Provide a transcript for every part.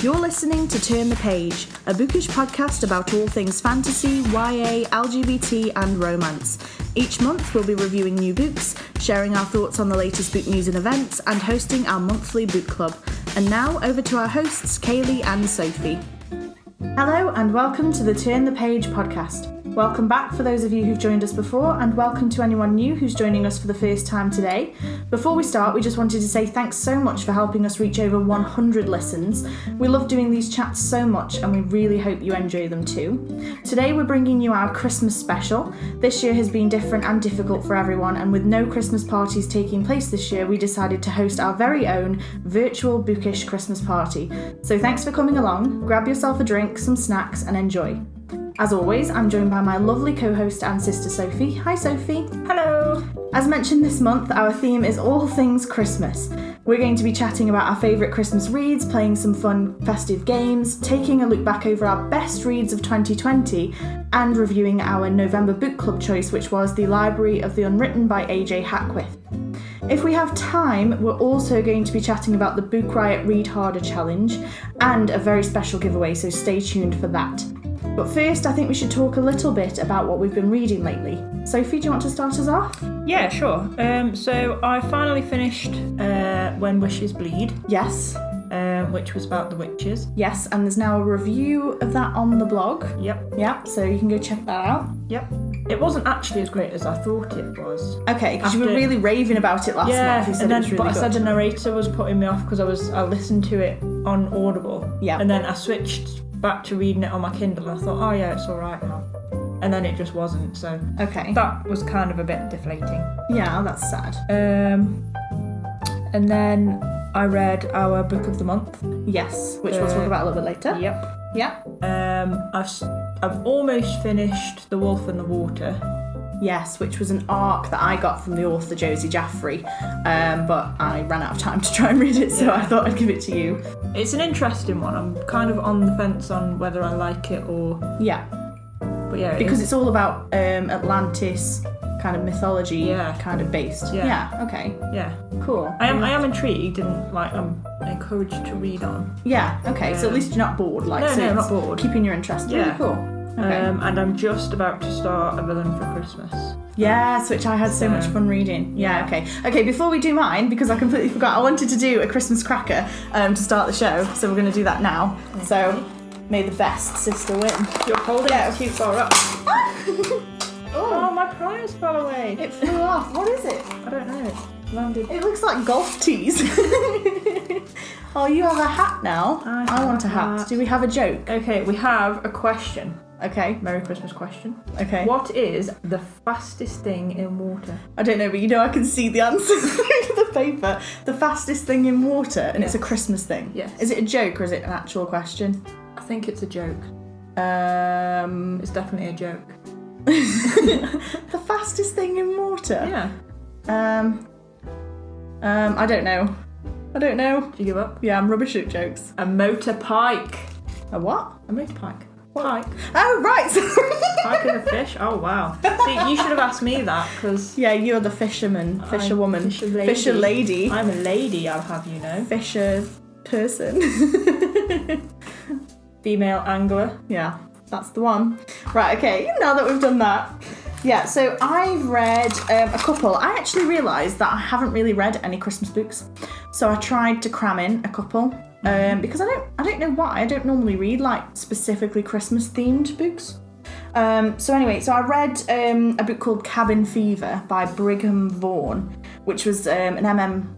You're listening to Turn the Page, a bookish podcast about all things fantasy, YA, LGBT and romance. Each month we'll be reviewing new books, sharing our thoughts on the latest book news and events, and hosting our monthly book club. And now over to our hosts, Kaylee and Sophie. Hello and welcome to the Turn the Page podcast. Welcome back for those of you who've joined us before, and welcome to anyone new who's joining us for the first time today. Before we start, we just wanted to say thanks so much for helping us reach over 100 listens. We love doing these chats so much, and we really hope you enjoy them too. Today we're bringing you our Christmas special. This year has been different and difficult for everyone, and with no Christmas parties taking place this year, we decided to host our very own virtual Bookish Christmas Party. So thanks for coming along, grab yourself a drink, some snacks, and enjoy. As always, I'm joined by my lovely co-host and sister Sophie. Hi Sophie. Hello. As mentioned this month, our theme is all things Christmas. We're going to be chatting about our favourite Christmas reads, playing some fun festive games, taking a look back over our best reads of 2020, and reviewing our November book club choice, which was The Library of the Unwritten by AJ Hackwith. If we have time, we're also going to be chatting about the Book Riot Read Harder Challenge and a very special giveaway, so stay tuned for that. But first, I think we should talk a little bit about what we've been reading lately. Sophie, do you want to start us off? Yeah, sure. So I finally finished When Wishes Bleed. Yes. Which was about the witches. Yes, and there's now a review of that on the blog. Yep, so you can go check that out. Yep. It wasn't actually as great as I thought it was. Okay, because you were really raving about it last month. You said it was really good. I said the narrator was putting me off because I listened to it on Audible. Yeah. And then I switched back to reading it on my Kindle and I thought, oh yeah, it's alright now. And then it just wasn't, so okay, that was kind of a bit deflating. Yeah, that's sad. And then I read our book of the month. Yes, which we'll talk about a little bit later. Yep. Yeah. I've almost finished The Wolf and the Water. Yes, which was an arc that I got from the author Josie Jaffrey, but I ran out of time to try and read it, so I thought I'd give it to you. It's an interesting one. I'm kind of on the fence on whether I like it or... Yeah. But yeah, because it's all about Atlantis kind of mythology, kind of based. Yeah. Okay. Yeah. Cool. I am intrigued and I'm encouraged to read on. Yeah. Okay. So at least you're not bored. No, I'm not bored. Keeping your interest. Yeah. Really cool. Okay. And I'm just about to start A Villain for Christmas. Yes, which I had so much fun reading. Yeah, okay. Before we do mine, because I completely forgot, I wanted to do a Christmas cracker to start the show, so we're going to do that now. Okay. So, may the best sister win. You're holding it too far up. Oh, my prize fell away. It flew off. What is it? I don't know. It landed. It looks like golf tees. Oh, you have a hat now. I want a hat. Do we have a joke? Okay, we have a question. Okay. Merry Christmas question. Okay. What is the fastest thing in water? I don't know, but I can see the answer through the paper. The fastest thing in water, and it's a Christmas thing. Yes. Is it a joke or is it an actual question? I think it's a joke. It's definitely a joke. The fastest thing in water? Yeah. I don't know. Do you give up? Yeah, I'm rubbish at jokes. A motor pike. A what? A motor pike. Pike. Oh, right. Pike is a fish? Oh, wow. See, you should have asked me that, because... Yeah, you're the fisherman. Fisherwoman. Fisher lady. I'm a lady, I'll have you know. Fisher person. Female angler. Yeah, that's the one. Right, okay, now that we've done that. Yeah, so I've read a couple. I actually realised that I haven't really read any Christmas books. So I tried to cram in a couple. Because I don't know why. I don't normally read like specifically Christmas themed books. So I read a book called Cabin Fever by Brigham Vaughan, which was an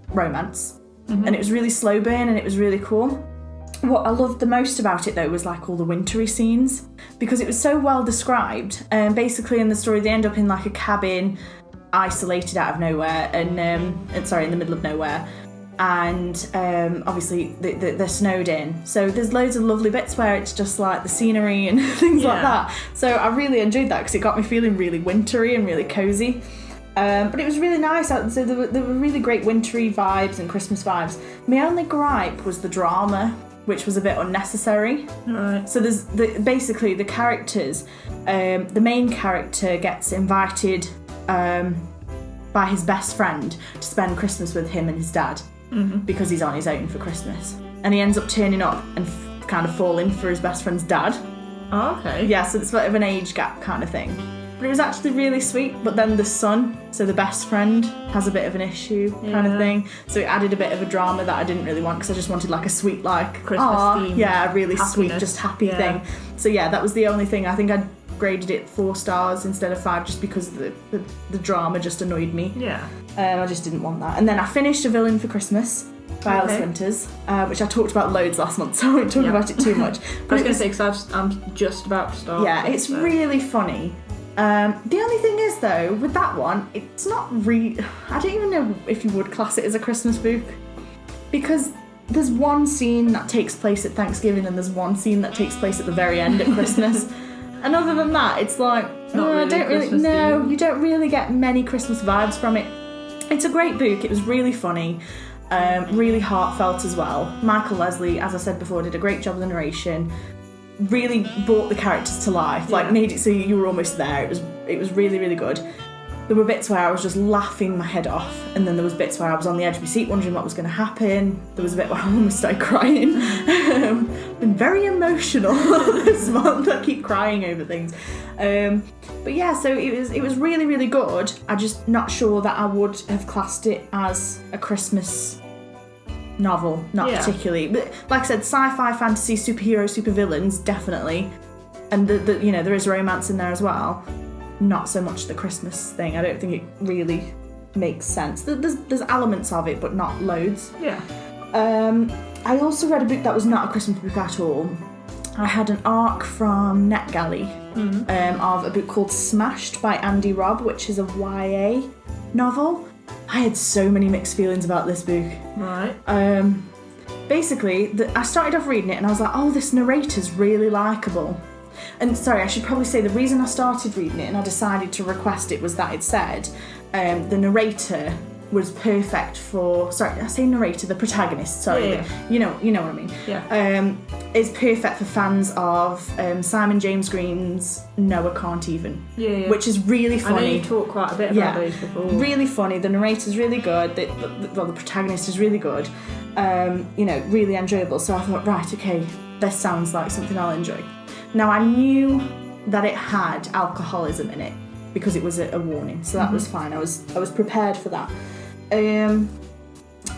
romance, and it was really slow burn and it was really cool. What I loved the most about it though was like all the wintry scenes, because it was so well described. Basically in the story they end up in like a cabin, isolated out of nowhere, and in the middle of nowhere. And obviously they're snowed in, so there's loads of lovely bits where it's just like the scenery and things like that. So I really enjoyed that because it got me feeling really wintry and really cozy. But it was really nice. So there were really great wintry vibes and Christmas vibes. My only gripe was the drama, which was a bit unnecessary. Right. So there's basically the characters. The main character gets invited by his best friend to spend Christmas with him and his dad. Because he's on his own for Christmas, and he ends up turning up and kind of fall in for his best friend's dad. Oh, okay. Yeah, so it's sort of an age gap kind of thing. But it was actually really sweet. But then the son, so the best friend, has a bit of an issue kind of thing. So it added a bit of a drama that I didn't really want because I just wanted like a sweet, like, Christmas theme. Yeah, really Happiness. sweet, just happy thing. So yeah, that was the only thing. I think I graded it 4 stars instead of 5 just because the drama just annoyed me. Yeah. I just didn't want that. And then I finished A Villain for Christmas by Alice Winters, which I talked about loads last month, so I won't talk about it too much. I was going to say, because I'm just about to start. Yeah, it's really funny. The only thing is, though, with that one, it's not I don't even know if you would class it as a Christmas book, because there's one scene that takes place at Thanksgiving and there's one scene that takes place at the very end at Christmas. And other than that, it's like, I don't really, no, you don't really get many Christmas vibes from it. It's a great book. It was really funny, really heartfelt as well. Michael Leslie, as I said before, did a great job of the narration. Really brought the characters to life, like made it so you were almost there. It was really, really good. There were bits where I was just laughing my head off, and then there was bits where I was on the edge of my seat wondering what was going to happen. There was a bit where I almost started crying. Been very emotional this month. I keep crying over things. But yeah, so it was really, really good. I'm just not sure that I would have classed it as a Christmas novel, not particularly. But like I said, sci-fi, fantasy, superhero, supervillains, definitely. And there is romance in there as well. Not so much the Christmas thing. I don't think it really makes sense. There's elements of it, but not loads. Yeah. I also read a book that was not a Christmas book at all. I had an arc from NetGalley of a book called Smashed by Andy Robb, which is a YA novel. I had so many mixed feelings about this book. Right. Basically, I started off reading it and I was like, oh, this narrator's really likeable. And sorry, I should probably say the reason I started reading it and I decided to request it was that it said the narrator was perfect for, sorry, I say narrator, the protagonist, sorry, you know what I mean. Yeah. Is perfect for fans of Simon James Green's Noah Can't Even, which is really funny. I know you talked quite a bit about those before. Really funny. The narrator's really good. The protagonist is really good. Really enjoyable. So I thought, right, okay, this sounds like something I'll enjoy. Now I knew that it had alcoholism in it because it was a warning, so that was fine. I was prepared for that.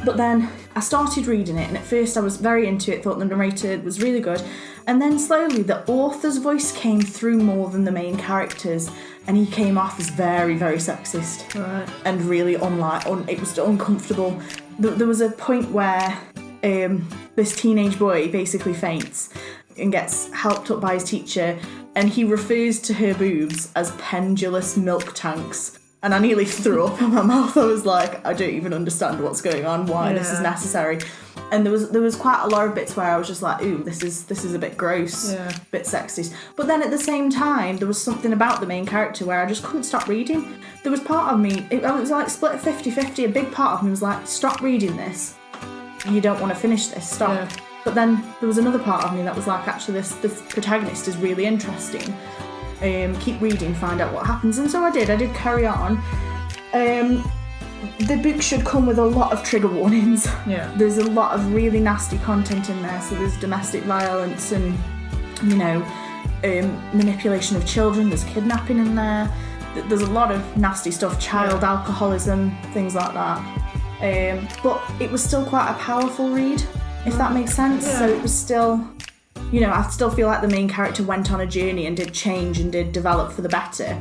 But then I started reading it, and at first I was very into it, thought the narrator was really good, and then slowly the author's voice came through more than the main characters, and he came off as very, very sexist, and really it was uncomfortable. There was a point where this teenage boy basically faints and gets helped up by his teacher, and he refers to her boobs as pendulous milk tanks. And I nearly threw up in my mouth. I was like, I don't even understand what's going on, why this is necessary. And there was quite a lot of bits where I was just like, ooh, this is a bit gross, a bit sexist. But then at the same time, there was something about the main character where I just couldn't stop reading. There was part of me, it was like split 50-50, a big part of me was like, stop reading this. You don't want to finish this, stop. Yeah. But then there was another part of me that was like, actually, this protagonist is really interesting. Keep reading, find out what happens. And so I did carry on. The book should come with a lot of trigger warnings. Yeah. There's a lot of really nasty content in there. So there's domestic violence and, manipulation of children. There's kidnapping in there. There's a lot of nasty stuff, child alcoholism, things like that. But it was still quite a powerful read, if that makes sense. Yeah. So it was still... I still feel like the main character went on a journey and did change and did develop for the better.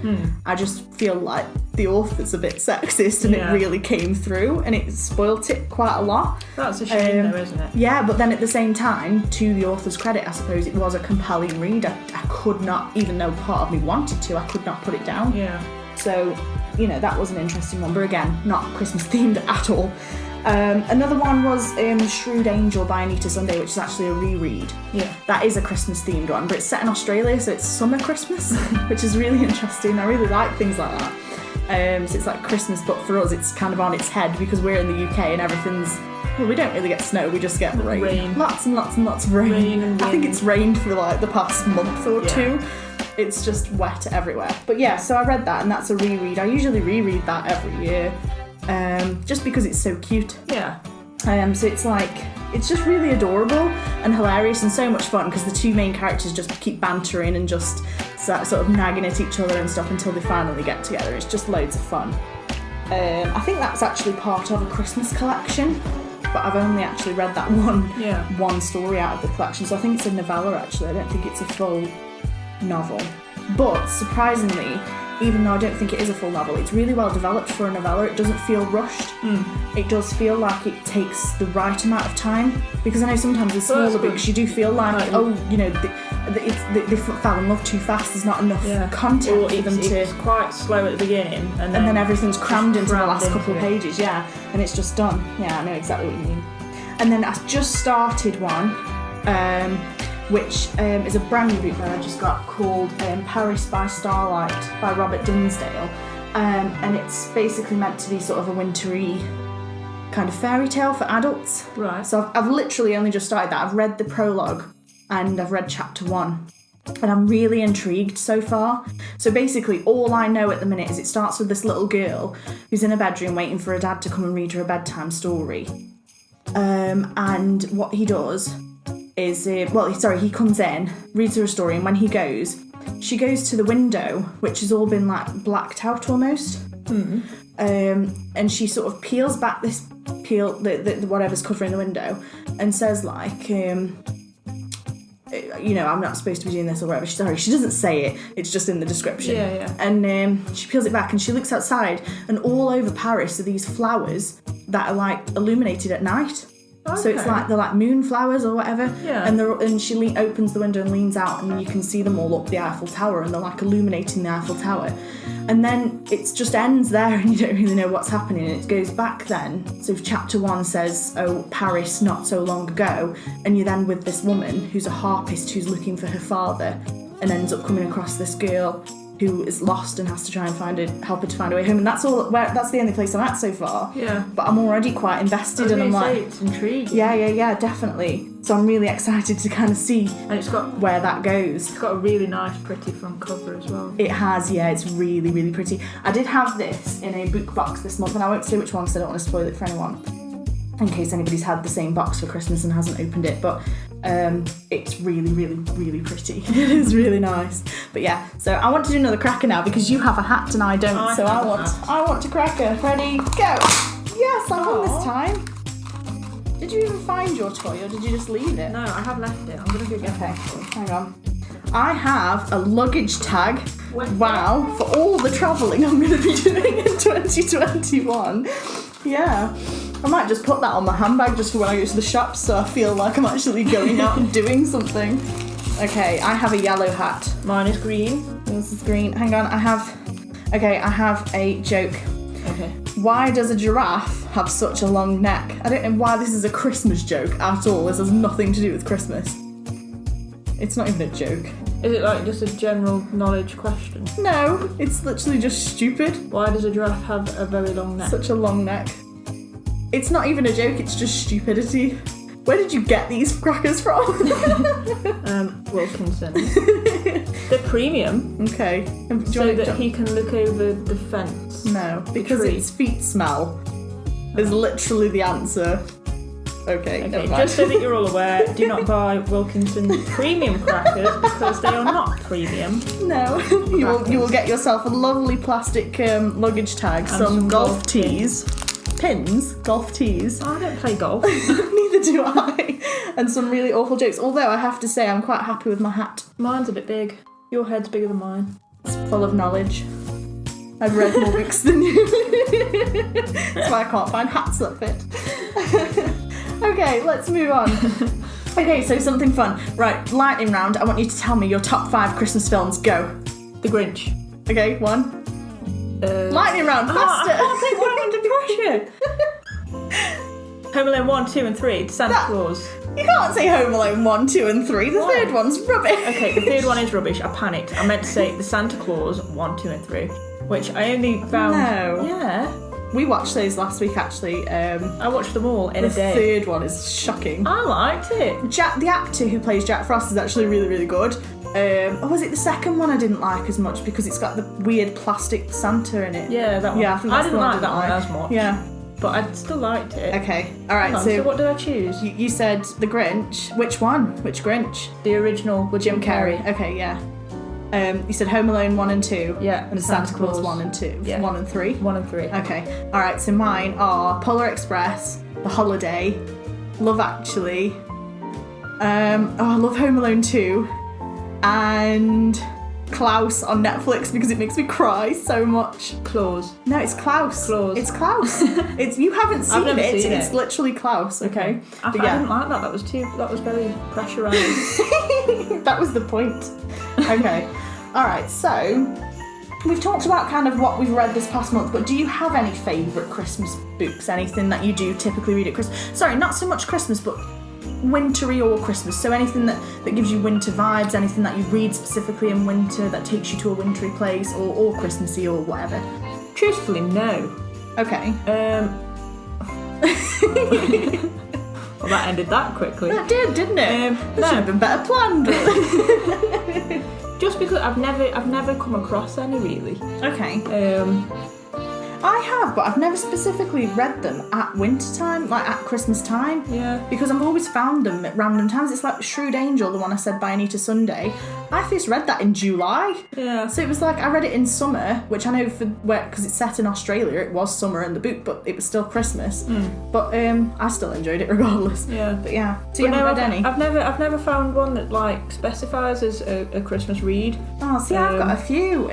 I just feel like the author's a bit sexist and it really came through and it spoilt it quite a lot. That's a shame though, isn't it? Yeah, but then at the same time, to the author's credit, I suppose it was a compelling read. I could not, even though part of me wanted to, I could not put it down. Yeah. So, that was an interesting one, but again, not Christmas themed at all. Another one was Shrewd Angel by Anita Sunday, which is actually a reread. Yeah. That is a Christmas themed one, but it's set in Australia, so it's summer Christmas, which is really interesting. I really like things like that. So it's like Christmas, but for us it's kind of on its head because we're in the UK and everything's... Well, we don't really get snow, we just get rain. Lots and lots and lots of rain. I think it's rained for like the past month or two. It's just wet everywhere. But yeah, so I read that and that's a reread. I usually reread that every year. Just because it's so cute. Yeah. So it's just really adorable and hilarious and so much fun because the two main characters just keep bantering and just sort of nagging at each other and stuff until they finally get together. It's just loads of fun. I think that's actually part of a Christmas collection, but I've only actually read that one story out of the collection, so I think it's a novella actually. I don't think it's a full novel. But surprisingly, even though I don't think it is a full novel, it's really well developed for a novella. It doesn't feel rushed. It does feel like it takes the right amount of time, because I know sometimes with smaller books you do feel like, they fell in love too fast, there's not enough content for them to... It's quite slow at the beginning and then everything's crammed into the last couple of pages, and it's just done. Yeah, I know exactly what you mean. And then I just started one, which is a brand new book that I just got called Paris by Starlight by Robert Dinsdale, and it's basically meant to be sort of a wintry kind of fairy tale for adults. Right. So I've literally only just started that. I've read the prologue and I've read chapter 1. And I'm really intrigued so far. So basically all I know at the minute is it starts with this little girl who's in a bedroom waiting for her dad to come and read her a bedtime story. And what he does is, he comes in, reads her a story, and when he goes, she goes to the window, which has all been like blacked out almost. And she sort of peels back the whatever's covering the window and says like, I'm not supposed to be doing this or whatever. She doesn't say it, it's just in the description. And she peels it back and she looks outside, and all over Paris are these flowers that are like illuminated at night. Okay. So it's like they're like moonflowers or whatever. And she opens the window and leans out, and you can see them all up the Eiffel Tower, and they're like illuminating the Eiffel Tower. And then it just ends there, and you don't really know what's happening. And it goes back then. So chapter 1 says, Paris not so long ago, and you're then with this woman who's a harpist who's looking for her father, and ends up coming across this girl who is lost and has to try and help her to find a way home. And that's the only place I'm at so far. But I'm already quite invested, and I'm like, it's intriguing. Yeah, definitely. So I'm really excited to kind of see where that goes. It's got a really nice, pretty front cover as well. It has, it's really, really pretty. I did have this in a book box this month, and I won't say which one because I don't want to spoil it for anyone, in case anybody's had the same box for Christmas and hasn't opened it, but it's really, really, really pretty. It is really nice. But yeah, so I want to do another cracker now because you have a hat and I don't, I want to cracker. Ready, go! Yes, I won this time. Did you even find your toy or did you just leave it? No, I have left it. I'm going to go get it. Hang on. I have a luggage tag. Wow, for all the travelling I'm going to be doing in 2021. Yeah. I might just put that on my handbag just for when I go to the shops, so I feel like I'm actually going out and doing something. Okay, I have a yellow hat. Mine is green. This is green. Hang on, I have a joke. Okay. Why does a giraffe have such a long neck? I don't know why this is a Christmas joke at all. This has nothing to do with Christmas. It's not even a joke. Is it like just a general knowledge question? No, it's literally just stupid. Why does a giraffe have a very long neck? Such a long neck. It's not even a joke, it's just stupidity. Where did you get these crackers from? Wilkinson. They're premium. Okay. So that he can look over the fence. No, because its feet smell is literally the answer. Okay, never mind. Just so that you're all aware, do not buy Wilkinson premium crackers because they are not premium. No, you will get yourself a lovely plastic luggage tag, and some golf tees. Pins, golf tees. I don't play golf. Neither do I. And some really awful jokes. Although I have to say I'm quite happy with my hat. Mine's a bit big. Your head's bigger than mine. It's full of knowledge. I've read more books than you. That's why I can't find hats that fit. Okay, let's move on. Okay, so something fun. Right, lightning round. I want you to tell me your top 5 Christmas films. Go. The Grinch. Okay, 1. Lightning round, faster! I can't think what I'm under pressure. Home Alone 1, 2 and 3, Santa Claus. You can't say Home Alone 1, 2 and 3, the third one's rubbish. Okay, the third one is rubbish, I panicked. I meant to say the Santa Claus 1, 2 and 3, which I only found... No. Yeah. We watched those last week actually. I watched them all in a day. The third one is shocking. I liked it. Jack, the actor who plays Jack Frost, is actually really, really good. Or was it the second one I didn't like as much because it's got the weird plastic Santa in it? Yeah, that one. Yeah, I think I that's didn't the one like that one as much. Yeah. but I still liked it. Okay, all right. Hang on, so what did I choose? You said The Grinch. Which one? Which Grinch? The original with Jim Carrey. Okay, yeah. You said Home Alone 1 and 2. Yeah. And Santa Claus 1 and 2. Yeah. 1 and 3. 1 and 3. Okay. All right. So mine are Polar Express, The Holiday, Love Actually. I love Home Alone 2, and Klaus on Netflix because it makes me cry so much. Klaus. No, it's Klaus. Klaus. It's Klaus. It's you haven't seen I've never it. seen It's it. literally Klaus. Okay. I didn't like that. That was very pressurised. That was the point. Okay. All right. So we've talked about kind of what we've read this past month, but do you have any favourite Christmas books? Anything that you do typically read at Christmas? Sorry, not so much Christmas, but wintry or Christmas. So anything that gives you winter vibes, anything that you read specifically in winter that takes you to a wintry place, or Christmassy or whatever. Truthfully, no. Okay. Well, that ended that quickly. That did, didn't it? That should have been better planned. Just because I've never come across any really. Okay. I have, but I've never specifically read them at winter time, like at Christmas time. Yeah. Because I've always found them at random times. It's like Shrewd Angel, the one I said by Anita Sunday. I first read that in July. Yeah. So it was like I read it in summer, which I know because it's set in Australia, it was summer in the book, but it was still Christmas. But I still enjoyed it regardless. Yeah. But yeah. So you haven't read any? I've never found one that like specifies as a Christmas read. Oh, see, I've got a few.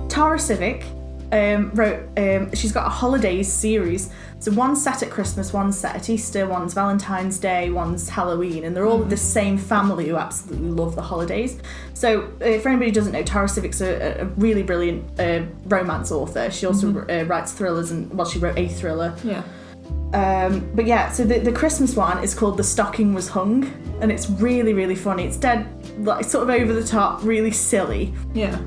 Tara Civic wrote, she's got a holidays series. So one's set at Christmas, one's set at Easter, one's Valentine's Day, one's Halloween, and they're all the same family who absolutely love the holidays. So for anybody who doesn't know, Tara Civic's a really brilliant romance author. She also writes thrillers, she wrote a thriller. Yeah. But yeah, so the Christmas one is called The Stocking Was Hung, and it's really, really funny. It's dead, like sort of over the top, really silly. Yeah.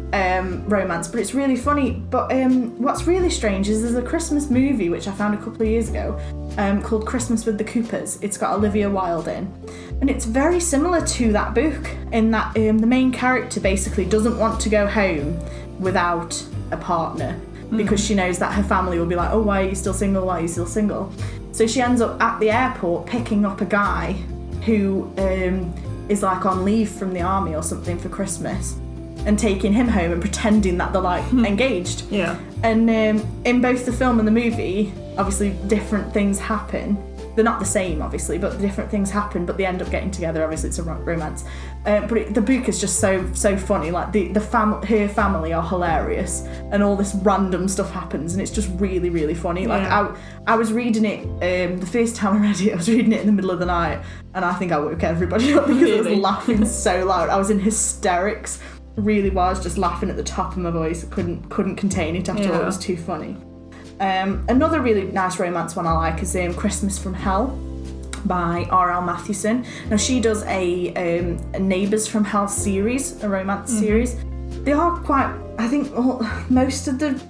Romance, but it's really funny. But what's really strange is there's a Christmas movie which I found a couple of years ago called Christmas with the Coopers. It's got Olivia Wilde in, and it's very similar to that book in that the main character basically doesn't want to go home without a partner. Because she knows that her family will be like, oh, why are you still single? Why are you still single? So she ends up at the airport picking up a guy who is like on leave from the army or something for Christmas and taking him home and pretending that they're like engaged. Yeah. And in both the film and the movie, obviously different things happen. They're not the same, obviously, but different things happen, but they end up getting together. Obviously, it's a romance. But the book is just so funny. Like her family are hilarious, and all this random stuff happens, and it's just really, really funny. Like I was reading it the first time I read it. I was reading it in the middle of the night, and I think I woke everybody up because I was laughing so loud. I was in hysterics. Really was just laughing at the top of my voice. I couldn't contain it after all. It was too funny. Another really nice romance one I like is Christmas from Hell by R.L. Mathewson. Now she does a Neighbours from Hell series, a romance series. They are quite, I think, most of the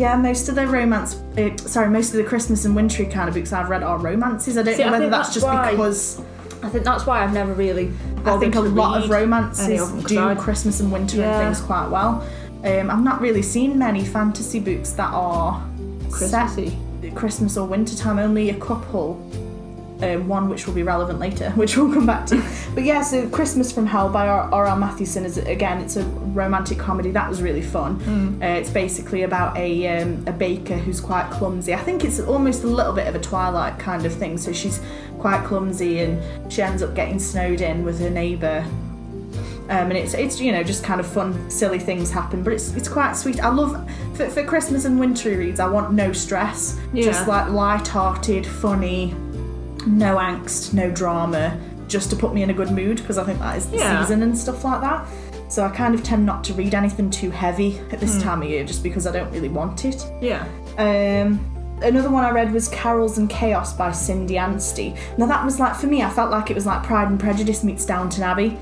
romance, most of the Christmas and wintry kind of books I've read are romances. I don't know whether that's just because... I think that's why I've never really I think a lot of romances do Christmas and winter and things quite well. I've not really seen many fantasy books that are Christmassy. Set Christmas or winter time. Only a couple. One which will be relevant later, which we'll come back to. But yeah, so Christmas from Hell by R.L. Mathewson is, again, it's a romantic comedy. That was really fun. It's basically about a baker who's quite clumsy. I think it's almost a little bit of a Twilight kind of thing. So she's quite clumsy and she ends up getting snowed in with her neighbour. And it's just kind of fun, silly things happen, but it's quite sweet. I love for Christmas and wintry reads. I want no stress, just like light-hearted, funny, no angst, no drama, just to put me in a good mood because I think that is the season and stuff like that. So I kind of tend not to read anything too heavy at this time of year, just because I don't really want it. Yeah. Another one I read was Carols and Chaos by Cindy Anstey. Now that was like, for me, I felt like it was like Pride and Prejudice meets Downton Abbey.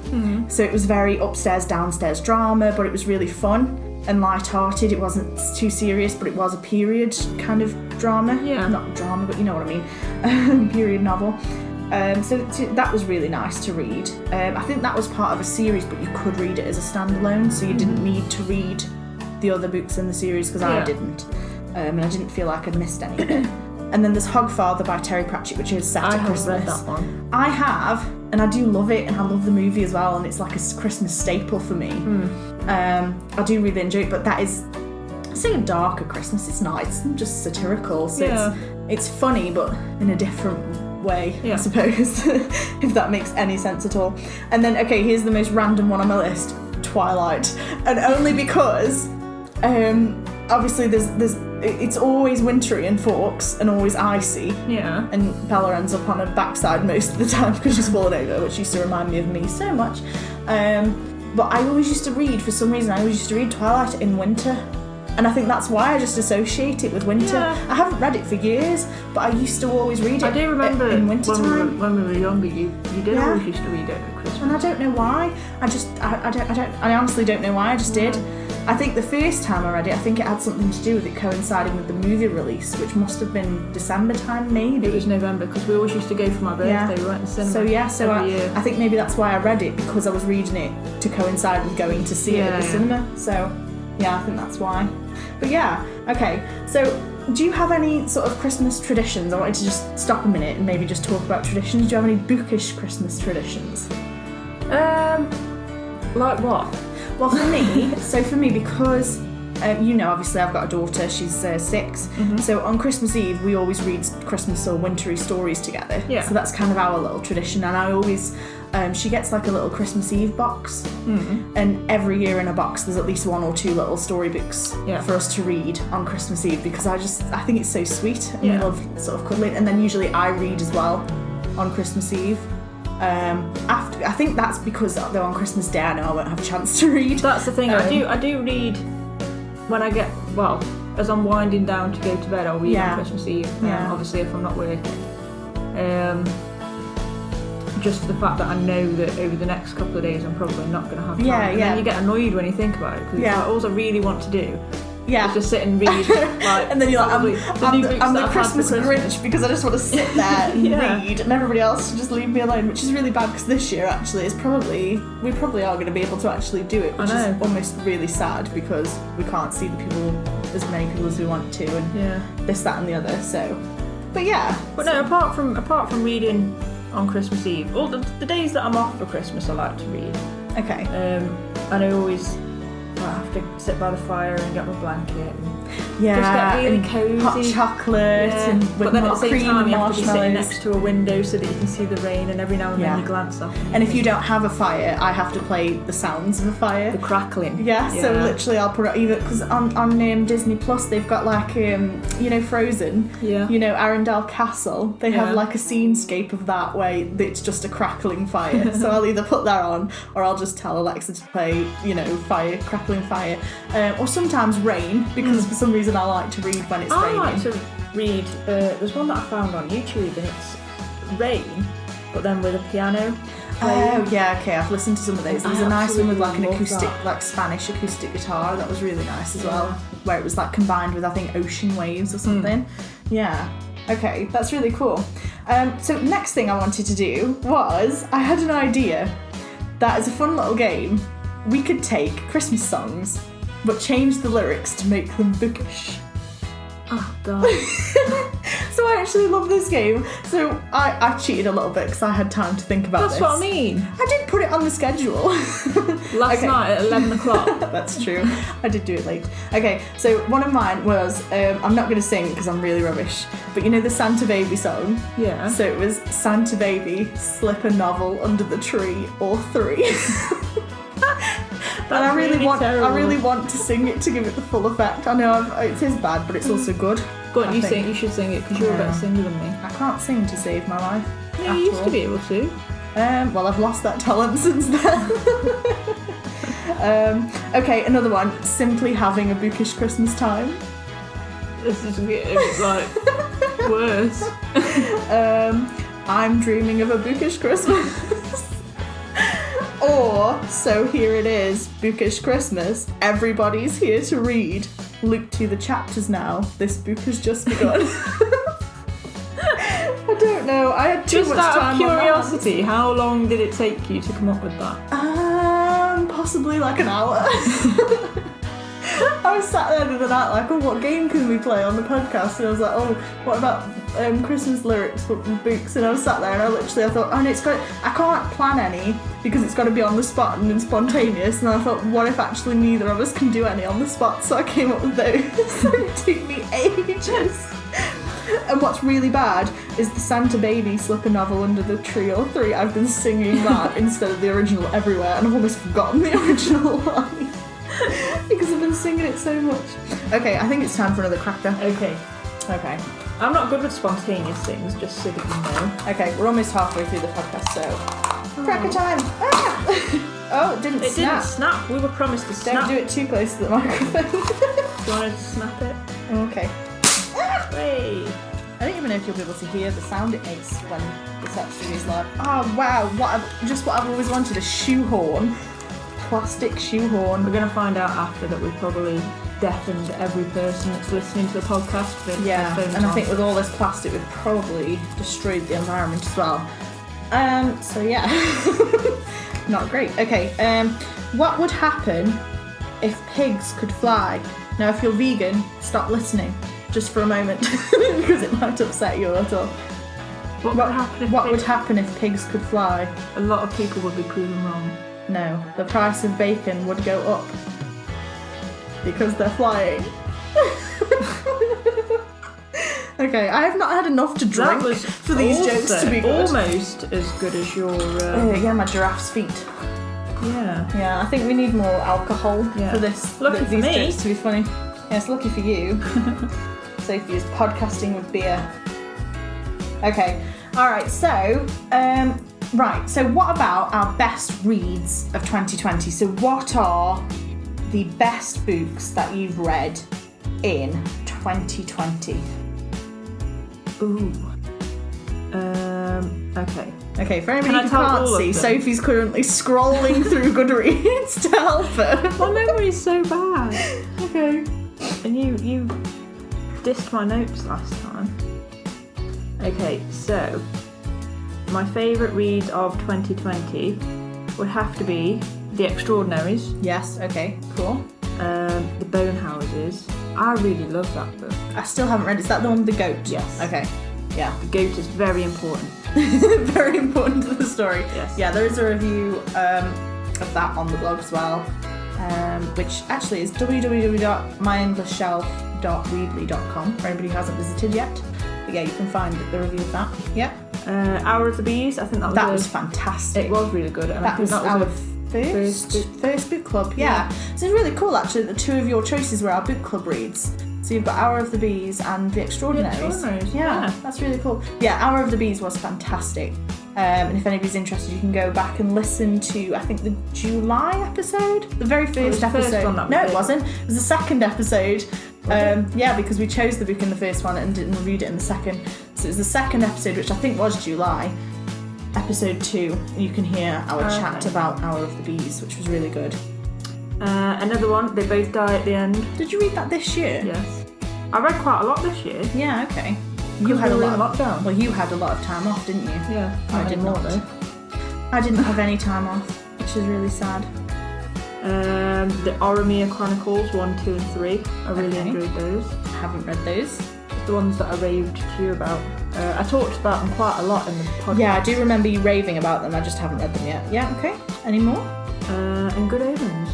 So it was very upstairs, downstairs drama, but it was really fun and light-hearted. It wasn't too serious, but it was a period kind of drama. Yeah. Not drama, but you know what I mean. Period novel. So that was really nice to read. I think that was part of a series, but you could read it as a standalone, so you didn't need to read the other books in the series, because I didn't. And I didn't feel like I'd missed any of it. And then there's Hogfather by Terry Pratchett, which is set I at haven't Christmas. read that one. I have, and I do love it, and I love the movie as well, and it's like a Christmas staple for me. I do really enjoy it, but that is, I say a darker Christmas. It's not. It's just satirical, so it's funny, but in a different way, I suppose, if that makes any sense at all. And then, okay, here's the most random one on my list: Twilight, and only because, obviously, it's always wintry in Forks and always icy. Yeah. And Bella ends up on her backside most of the time because she's fallen over, which used to remind me of me so much. But I always used to read, for some reason, Twilight in winter. And I think that's why I just associate it with winter. Yeah. I haven't read it for years, but I used to always read it. I do remember in winter time. when we were younger, you did always used to read it at Christmas. And I don't know why. I honestly don't know why. I just did. I think the first time I read it, I think it had something to do with it coinciding with the movie release, which must have been December time, maybe. It was November, because we always used to go for my birthday. We went to the cinema. So every year. I think maybe that's why I read it, because I was reading it to coincide with going to see it at the cinema. So yeah, I think that's why. But yeah, okay. So do you have any sort of Christmas traditions? I wanted to just stop a minute and maybe just talk about traditions. Do you have any bookish Christmas traditions? Like what? Well, for me, because, obviously I've got a daughter, she's 6, so on Christmas Eve we always read Christmas or wintry stories together. Yeah. So that's kind of our little tradition, and I always, she gets like a little Christmas Eve box, and every year in a box there's at least 1 or 2 little storybooks for us to read on Christmas Eve, because I think it's so sweet, and we love sort of cuddling, and then usually I read as well on Christmas Eve. I think that's because though on Christmas Day I know I won't have a chance to read. That's the thing. I do read when I get, as I'm winding down to go to bed. I'll read on Christmas Eve. Obviously, if I'm not working. Just the fact that I know that over the next couple of days I'm probably not going to have time. And then you get annoyed when you think about it, because all I really want to do. Yeah. Just sit and read, and then you're like, I'm the Christmas Grinch, because I just want to sit there and read, and everybody else should just leave me alone, which is really bad, because this year actually we probably are going to be able to actually do it, which is almost really sad, because we can't see as many people as we want to, and this, that, and the other. So, but yeah. But no, apart from reading on Christmas Eve, all the days that I'm off for Christmas, I like to read. Okay. And I always. I have to sit by the fire and get my blanket and just get really cosy. Hot chocolate and with but then at the same time you have to be sitting next to a window so that you can see the rain, and every now and then you glance up. And if you don't have a fire, I have to play the sounds of a fire. The crackling. Yeah, so literally I'll put it either, because on Disney Plus they've got like, Frozen, Arendelle Castle, they have like a scenescape of that where it's just a crackling fire. So I'll either put that on, or I'll just tell Alexa to play, fire, crackling fire, or sometimes rain, because for some reason I like to read when it's raining. I like to read, there's one that I found on YouTube, and it's rain, but then with a piano. Oh yeah, okay, I've listened to some of those. There was a nice one with like an acoustic, like Spanish acoustic guitar, that was really nice as well, where it was like combined with, I think, ocean waves or something. Yeah, okay, that's really cool. So next thing I wanted to do was, I had an idea that is a fun little game. We could take Christmas songs, but change the lyrics to make them bookish. Oh, God. So I actually love this game. So I cheated a little bit because I had time to think about this. That's what I mean. I did put it on the schedule. Last night at 11 o'clock. That's true. I did do it late. Okay, so one of mine was, I'm not going to sing because I'm really rubbish, but you know the Santa Baby song? Yeah. So it was Santa Baby, slip a novel under the tree, or 3. And I really want to sing it to give it the full effect. I know it is bad, but it's also good. Go on, you should sing it, because you're a better singer than me. I can't sing to save my life. Yeah, you used to be able to. Well, I've lost that talent since then. Okay, another one. Simply having a bookish Christmas time. This is like worse. I'm dreaming of a bookish Christmas. Or, so here it is, bookish Christmas. Everybody's here to read. Look to the chapters now. This book has just begun. I don't know. I had too much time. Just out of curiosity, how long did it take you to come up with that? Possibly like an hour. I was sat there the other night like, oh, what game can we play on the podcast? And I was like, oh, what about Christmas lyrics for books? And I was sat there and I thought, oh, and I can't plan any because it's got to be on the spot and spontaneous. And I thought, what if actually neither of us can do any on the spot? So I came up with those. It took me ages. And what's really bad is the Santa Baby Slipper Novel Under the Tree or 3. I've been singing that instead of the original everywhere, and I've almost forgotten the original line because I've been singing it so much. Okay, I think it's time for another cracker. Okay. I'm not good with spontaneous things, just so that you know. Okay, we're almost halfway through the podcast, so cracker time. Ah! Oh, it didn't snap. It didn't snap. We were promised to snap. Don't do it too close to the microphone. Do you want to snap it? Okay. Hey. I don't even know if you'll be able to hear the sound it makes when this actually is live. Oh wow, what I've always wanted, a shoehorn. Plastic shoehorn. We're going to find out after that we've probably deafened every person that's listening to the podcast. Yeah, and I think with all this plastic we've probably destroyed the environment as well. So yeah. Not great. Okay, what would happen if pigs could fly? Now if you're vegan, stop listening. Just for a moment, because it might upset you a little. What would happen if pigs could fly? A lot of people would be proven wrong. No, the price of bacon would go up because they're flying. Okay, I have not had enough to drink for these jokes to be good. Almost as good as your. Yeah, my giraffe's feet. Yeah. Yeah, I think we need more alcohol for this. Lucky for me. Jokes to be funny. Yeah, it's lucky for you. Sophie is podcasting with beer. Okay, alright, so, so what about our best reads of 2020? So what are the best books that you've read in 2020? Ooh. Okay. Okay, for anybody who can't see, Sophie's currently scrolling through Goodreads to help her. My memory's so bad. Okay. And you dissed my notes last time. Okay, so my favourite read of 2020 would have to be The Extraordinaries. Yes, okay, cool. The Bone Houses. I really love that book. I still haven't read it. Is that the one with the goat? Yes. Okay, yeah. The goat is very important. Very important to the story. Yes. Yeah, there is a review of that on the blog as well, which actually is www.myenglishshelf.readly.com for anybody who hasn't visited yet. But yeah, you can find the review of that. Yeah. Hour of the Bees, I think that was fantastic. It was really good. And that was our first book club. Yeah. So it's really cool actually that the two of your choices were our book club reads. So you've got Hour of the Bees and The Extraordinaries. Yeah, that's really cool. Yeah, Hour of the Bees was fantastic. And if anybody's interested, you can go back and listen to, I think, the July episode? The very first episode. It wasn't. It was the second episode. Yeah, because we chose the book in the first one and didn't read it in the second. So it was the second episode, which I think was July. Episode 2. You can hear our chat about Hour of the Bees, which was really good. Another one, They Both Die at the End. Did you read that this year? Yes. I read quite a lot this year. Yeah, okay. You had a lot of lockdown. Well, you had a lot of time off, didn't you? Yeah. I did not. I didn't have any time off, which is really sad. The Oromia Chronicles 1, 2 and 3. I really enjoyed those. I haven't read those. The ones that I raved to you about. I talked about them quite a lot in the podcast. Yeah, I do remember you raving about them. I just haven't read them yet. Yeah, okay. Any more? And Good Omens.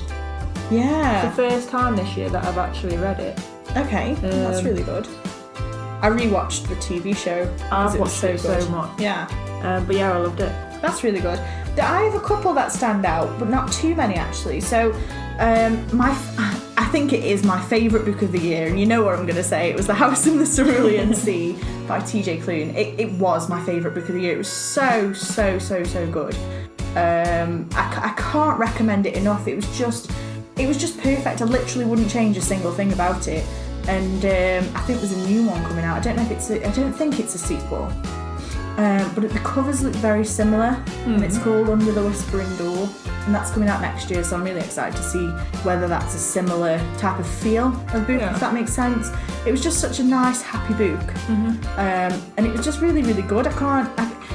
Yeah. It's the first time this year that I've actually read it. Okay, that's really good. I rewatched the TV show. I've watched it so much. Yeah. But yeah, I loved it. That's really good. I have a couple that stand out, but not too many actually. So, I think it is my favourite book of the year, and you know what I'm going to say. It was The House in the Cerulean Sea by TJ Klune. It was my favourite book of the year. It was so good. I can't recommend it enough. It was just perfect. I literally wouldn't change a single thing about it. And I think there's a new one coming out. I don't think it's a sequel. But the covers look very similar, and it's called Under the Whispering Door, and that's coming out next year, so I'm really excited to see whether that's a similar type of feel of book, if that makes sense. It was just such a nice, happy book, and it was just really, really good.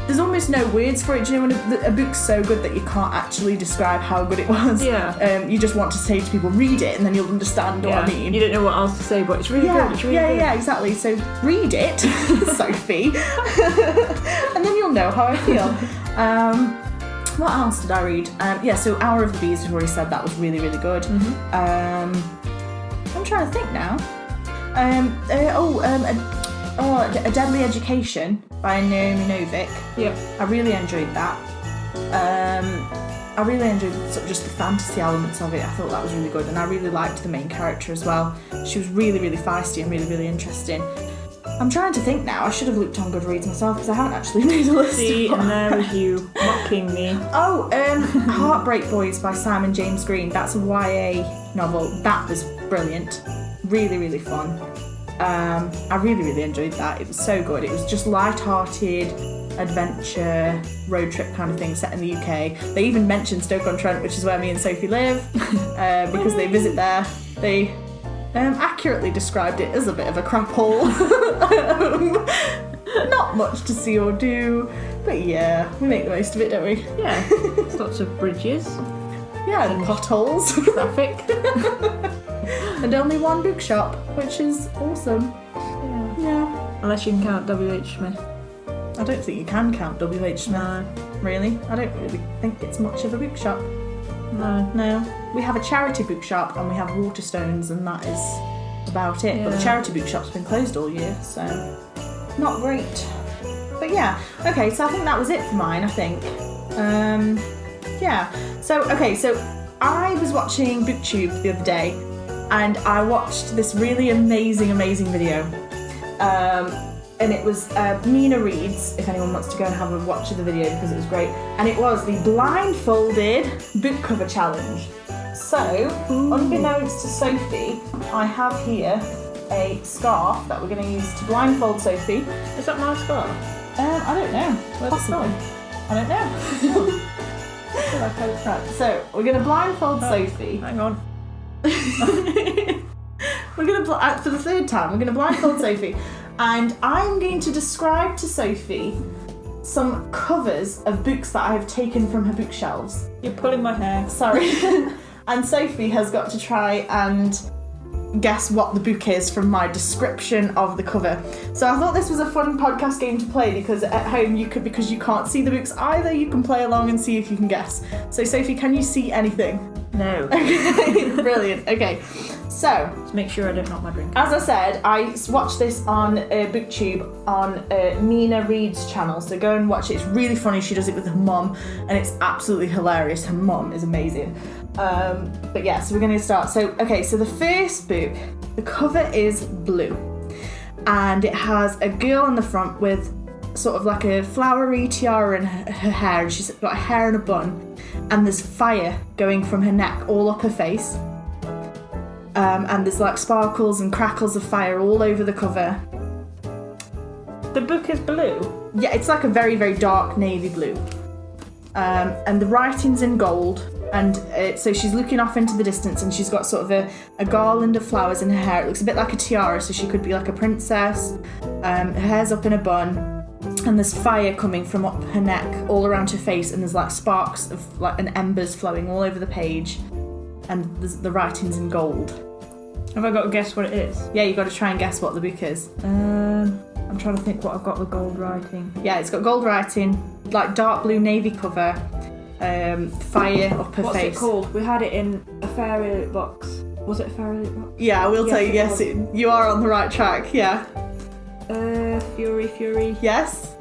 there's almost no words for it. Do you know when a book's so good that you can't actually describe how good it was? Yeah. You just want to say to people, read it, and then you'll understand what I mean. You don't know what else to say, but it's really good. It's really good. Yeah, exactly. So read it, Sophie, and then you'll know how I feel. What else did I read? So Hour of the Bees, we've already said that was really, really good. I'm trying to think now. A Deadly Education by Naomi Novik. Yeah. I really enjoyed that. I really enjoyed sort of just the fantasy elements of it. I thought that was really good, and I really liked the main character as well. She was really, really feisty and really, really interesting. I'm trying to think now. I should have looked on Goodreads myself because I haven't actually made a list. See, and there was you mocking me. Oh, Heartbreak Boys by Simon James Green. That's a YA novel. That was brilliant. Really, really fun. I really, really enjoyed that. It was so good. It was just light-hearted adventure road trip kind of thing set in the UK. They even mentioned Stoke-on-Trent, which is where me and Sophie live, because they visit there. They accurately described it as a bit of a crap hole. Not much to see or do, but yeah, we make the most of it, don't we? Yeah, there's lots of bridges. Yeah, and potholes. Traffic. And only one bookshop, which is awesome. Yeah. Unless you can count W.H. Smith. I don't think you can count W.H. Smith. No. Really? I don't really think it's much of a bookshop. No. We have a charity bookshop and we have Waterstones, and that is about it. Yeah. But the charity bookshop's been closed all year, so not great. But yeah, okay, so I think that was it for mine, I think. So I was watching BookTube the other day, and I watched this really amazing video. And it was Mina Reads, if anyone wants to go and have a watch of the video, because it was great. And it was the blindfolded book cover challenge. So, unbeknownst to Sophie, I have here a scarf that we're going to use to blindfold Sophie. Is that my scarf? I don't know. Where's it from? I don't know. Right, so we're going to blindfold Sophie. Hang on. We're going to, for the third time, we're going to blindfold Sophie. And I'm going to describe to Sophie some covers of books that I have taken from her bookshelves. You're pulling my hair. Sorry. And Sophie has got to try and guess what the book is from my description of the cover. So I thought this was a fun podcast game to play, because at home because you can't see the books either, you can play along and see if you can guess. So Sophie, can you see anything? No. Okay, brilliant. Okay, so Let's make sure I don't knock my drink. as I said, I watched this on BookTube on Mina Reads' channel, so go and watch it. It's really funny. She does it with her mum, and it's absolutely hilarious. Her mum is amazing. But yeah, so we're going to start. So the first book, the cover is blue, and it has a girl in the front with sort of like a flowery tiara in her hair, and she's got her hair in a bun, and there's fire going from her neck all up her face. And there's like sparkles and crackles of fire all over the cover. The book is blue? Yeah, it's like a very, very dark navy blue. And the writing's in gold. And so she's looking off into the distance, and she's got sort of a garland of flowers in her hair. It looks a bit like a tiara, so she could be like a princess. Her hair's up in a bun, and there's fire coming from up her neck all around her face, and there's like sparks of like and embers flowing all over the page. And the writing's in gold. Have I got to guess what it is? Yeah, you've got to try and guess what the book is. I'm trying to think what I've got with gold writing. Yeah, it's got gold writing, like dark blue navy cover, fire up her What's face. it called? We had it in a fairy box. Was it a fairy box? Yeah, I will tell you, Yes, yes, you are on the right track, yeah. Fury. Yes?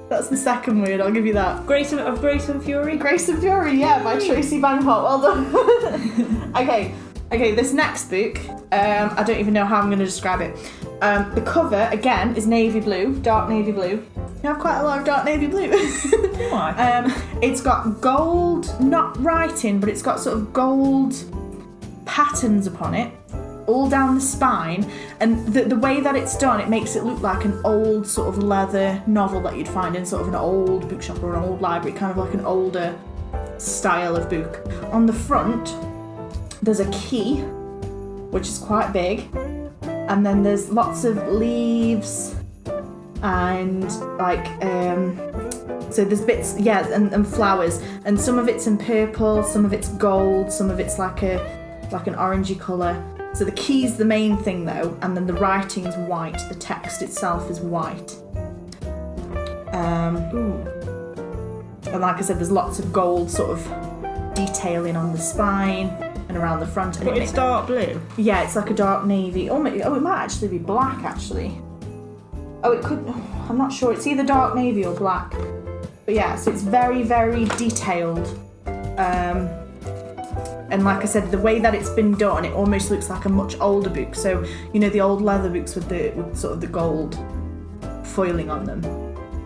That's the second word, I'll give you that. Grace and Fury? Grace and Fury, yeah, by Tracy Banghart, well done. Okay, this next book, I don't even know how I'm going to describe it. The cover, again, is navy blue, dark navy blue. You have quite a lot of dark navy blue. Why? It's got gold, not writing, but it's got sort of gold patterns upon it, all down the spine, and the way that it's done, it makes it look like an old sort of leather novel that you'd find in sort of an old bookshop or an old library, kind of like an older style of book. On the front, there's a key, which is quite big, and then there's lots of leaves and like So there's bits, yeah, and flowers, and some of it's in purple, some of it's gold, some of it's like an orangey colour. So the key's the main thing though, and then the writing's white. The text itself is white. And like I said, there's lots of gold sort of detailing on the spine and around the front. And but it's dark blue? Yeah, it's like a dark navy. Oh, it might actually be black, actually. Oh, it could... Oh, I'm not sure. It's either dark navy or black. But yeah, so it's very, very detailed. And like I said, the way that it's been done, it almost looks like a much older book. So, you know, the old leather books with sort of the gold foiling on them.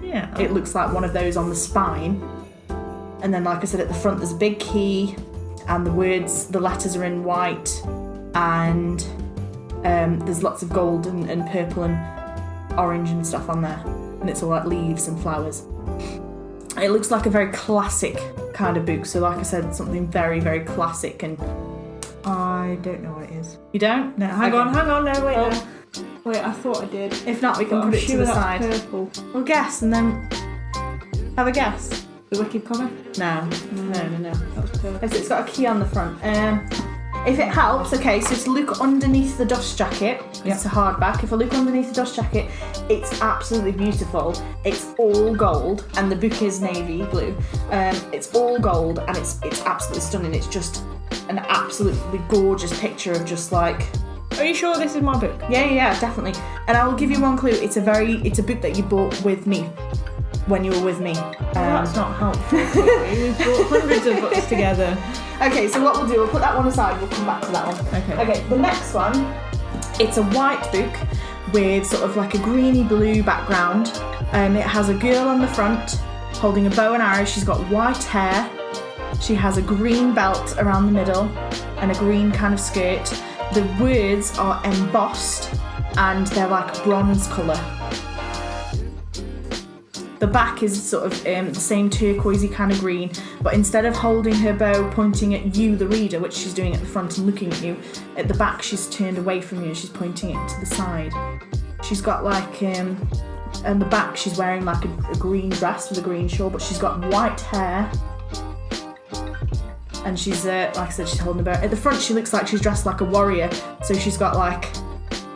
Yeah. It looks like one of those on the spine. And then, like I said, at the front there's a big key, and the letters are in white, and there's lots of gold and purple and orange and stuff on there. And it's all like leaves and flowers. It looks like a very classic kind of book. So like I said, something very, very classic, and I don't know what it is. You don't? No, hang on, no, wait, no. Wait, I thought I did. If not, we can put it to the side. Purple. We'll guess and then have a guess. The Wicked cover? No. That was purple. It's got a key on the front. If it helps, okay, so to look underneath the dust jacket, it's a hardback. If I look underneath the dust jacket, it's absolutely beautiful. It's all gold, and the book is navy blue. It's all gold, and it's absolutely stunning. It's just an absolutely gorgeous picture of just like... Are you sure this is my book? Yeah, definitely. And I will give you one clue. It's a book that you bought with me when you were with me. That's not helpful. We brought hundreds of books together. Okay, so what we'll do, we'll put that one aside. We'll come back to that one. Okay, the next one, it's a white book with sort of like a greeny blue background. It has a girl on the front holding a bow and arrow. She's got white hair. She has a green belt around the middle and a green kind of skirt. The words are embossed and they're like bronze colour. The back is sort of the same turquoisey kind of green, but instead of holding her bow pointing at you, the reader, which she's doing at the front and looking at you, at the back she's turned away from you and she's pointing it to the side. She's got like, on the back she's wearing like a green dress with a green shawl, but she's got white hair. And she's, like I said, she's holding a bow. At the front she looks like she's dressed like a warrior, so she's got like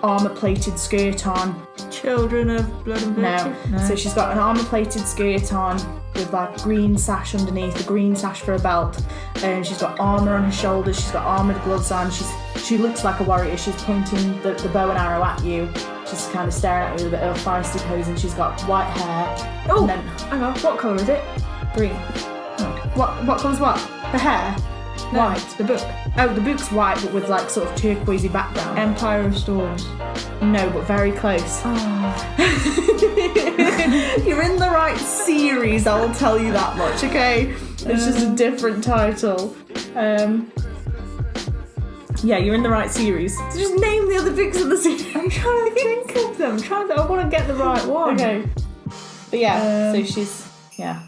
armour-plated skirt on. Children of Blood and Virtue? No. So she's got an armour-plated skirt on with like green sash underneath, a green sash for a belt, and she's got armour on her shoulders, she's got armoured gloves on, she looks like a warrior, she's pointing the bow and arrow at you, she's kind of staring at you with a bit of a feisty pose, and she's got white hair. Oh, and then, hang on, what colour is it? Green. Oh. What colour's what? The hair? No, White. The book. Oh, the book's white but with like sort of turquoisey background. Empire of Storms. No, but very close. Oh. You're in the right series, I'll tell you that much, okay? It's just a different title. Yeah, you're in the right series. So just name the other books in the series. I'm trying to think of them. I want to get the right one. Okay. But yeah, so she's... Yeah.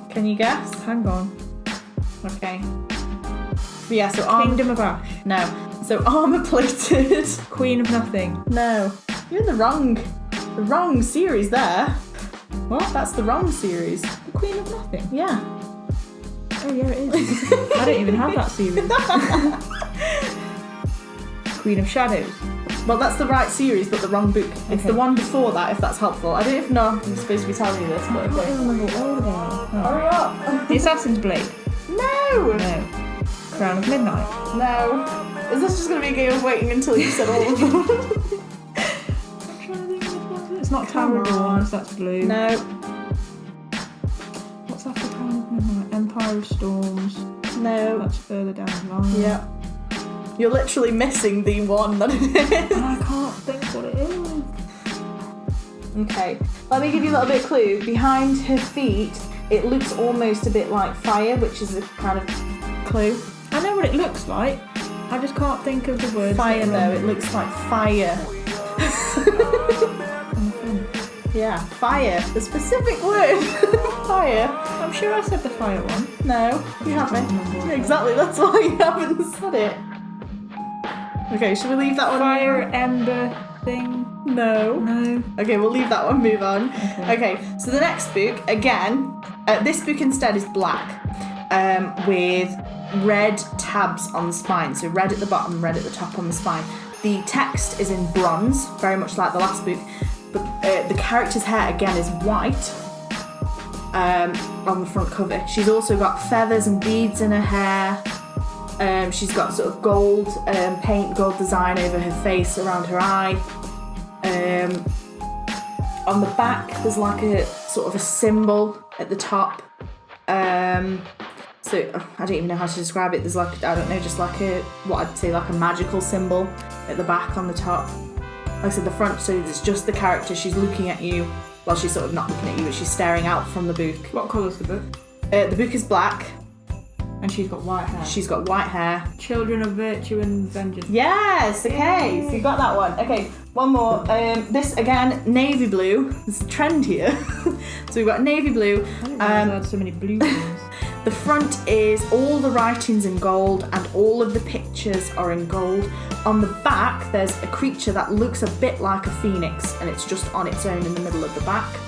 Can you guess? Hang on. Okay. But yeah, so Kingdom of Ash. No. So armour-plated. Queen of Nothing. No. You're in the wrong series there. What? That's the wrong series. The Queen of Nothing? Yeah. Oh yeah, it is. I don't even have that series. Queen of Shadows. Well, that's the right series, but the wrong book. It's the one before that, if that's helpful. I don't even know if I'm supposed to be telling you this, but I don't remember what order they are. Hurry up. The Assassin's Blade. No! No. Crown of Midnight. No. Is this just going to be a game of waiting until you said all of them? I'm trying to think which one it is. It's not Tower of Dawns, that's blue. No. What's after Crown of Midnight? Empire of Storms. No. That's further down the line. Yeah. You're literally missing the one that it is. I can't think what it is. Okay. Let me give you a little bit of clue. Behind her feet, it looks almost a bit like fire, which is a kind of clue. I know what it looks like. I just can't think of the word. Fire though, it looks like fire. Yeah, fire. The specific word. Fire. I'm sure I said the fire one. No, you haven't. Yeah, exactly, that's why you haven't said it. Okay, should we leave that one? Fire ember thing. No. No. Okay, we'll leave that one, move on. Okay, so the next book, again, this book instead is black with red tabs on the spine. So red at the bottom, red at the top on the spine. The text is in bronze, very much like the last book, but the character's hair, again, is white on the front cover. She's also got feathers and beads in her hair. She's got sort of gold paint, gold design over her face, around her eye. On the back, there's like a sort of a symbol at the top. So I don't even know how to describe it. There's like, I don't know, just like what I'd say like a magical symbol at the back on the top. Like I said, the front, so it's just the character. She's looking at you. Well, she's sort of not looking at you, but she's staring out from the book. What colour's the book? The book is black. And she's got white hair. She's got white hair. Children of Virtue and Vengeance. Yes, okay, Yay. so you got that one. Okay, one more. This, again, navy blue. There's a trend here. So we've got navy blue. I didn't realise I had so many blue ones. The front is all the writing's in gold and all of the pictures are in gold. On the back, there's a creature that looks a bit like a phoenix and it's just on its own in the middle of the back.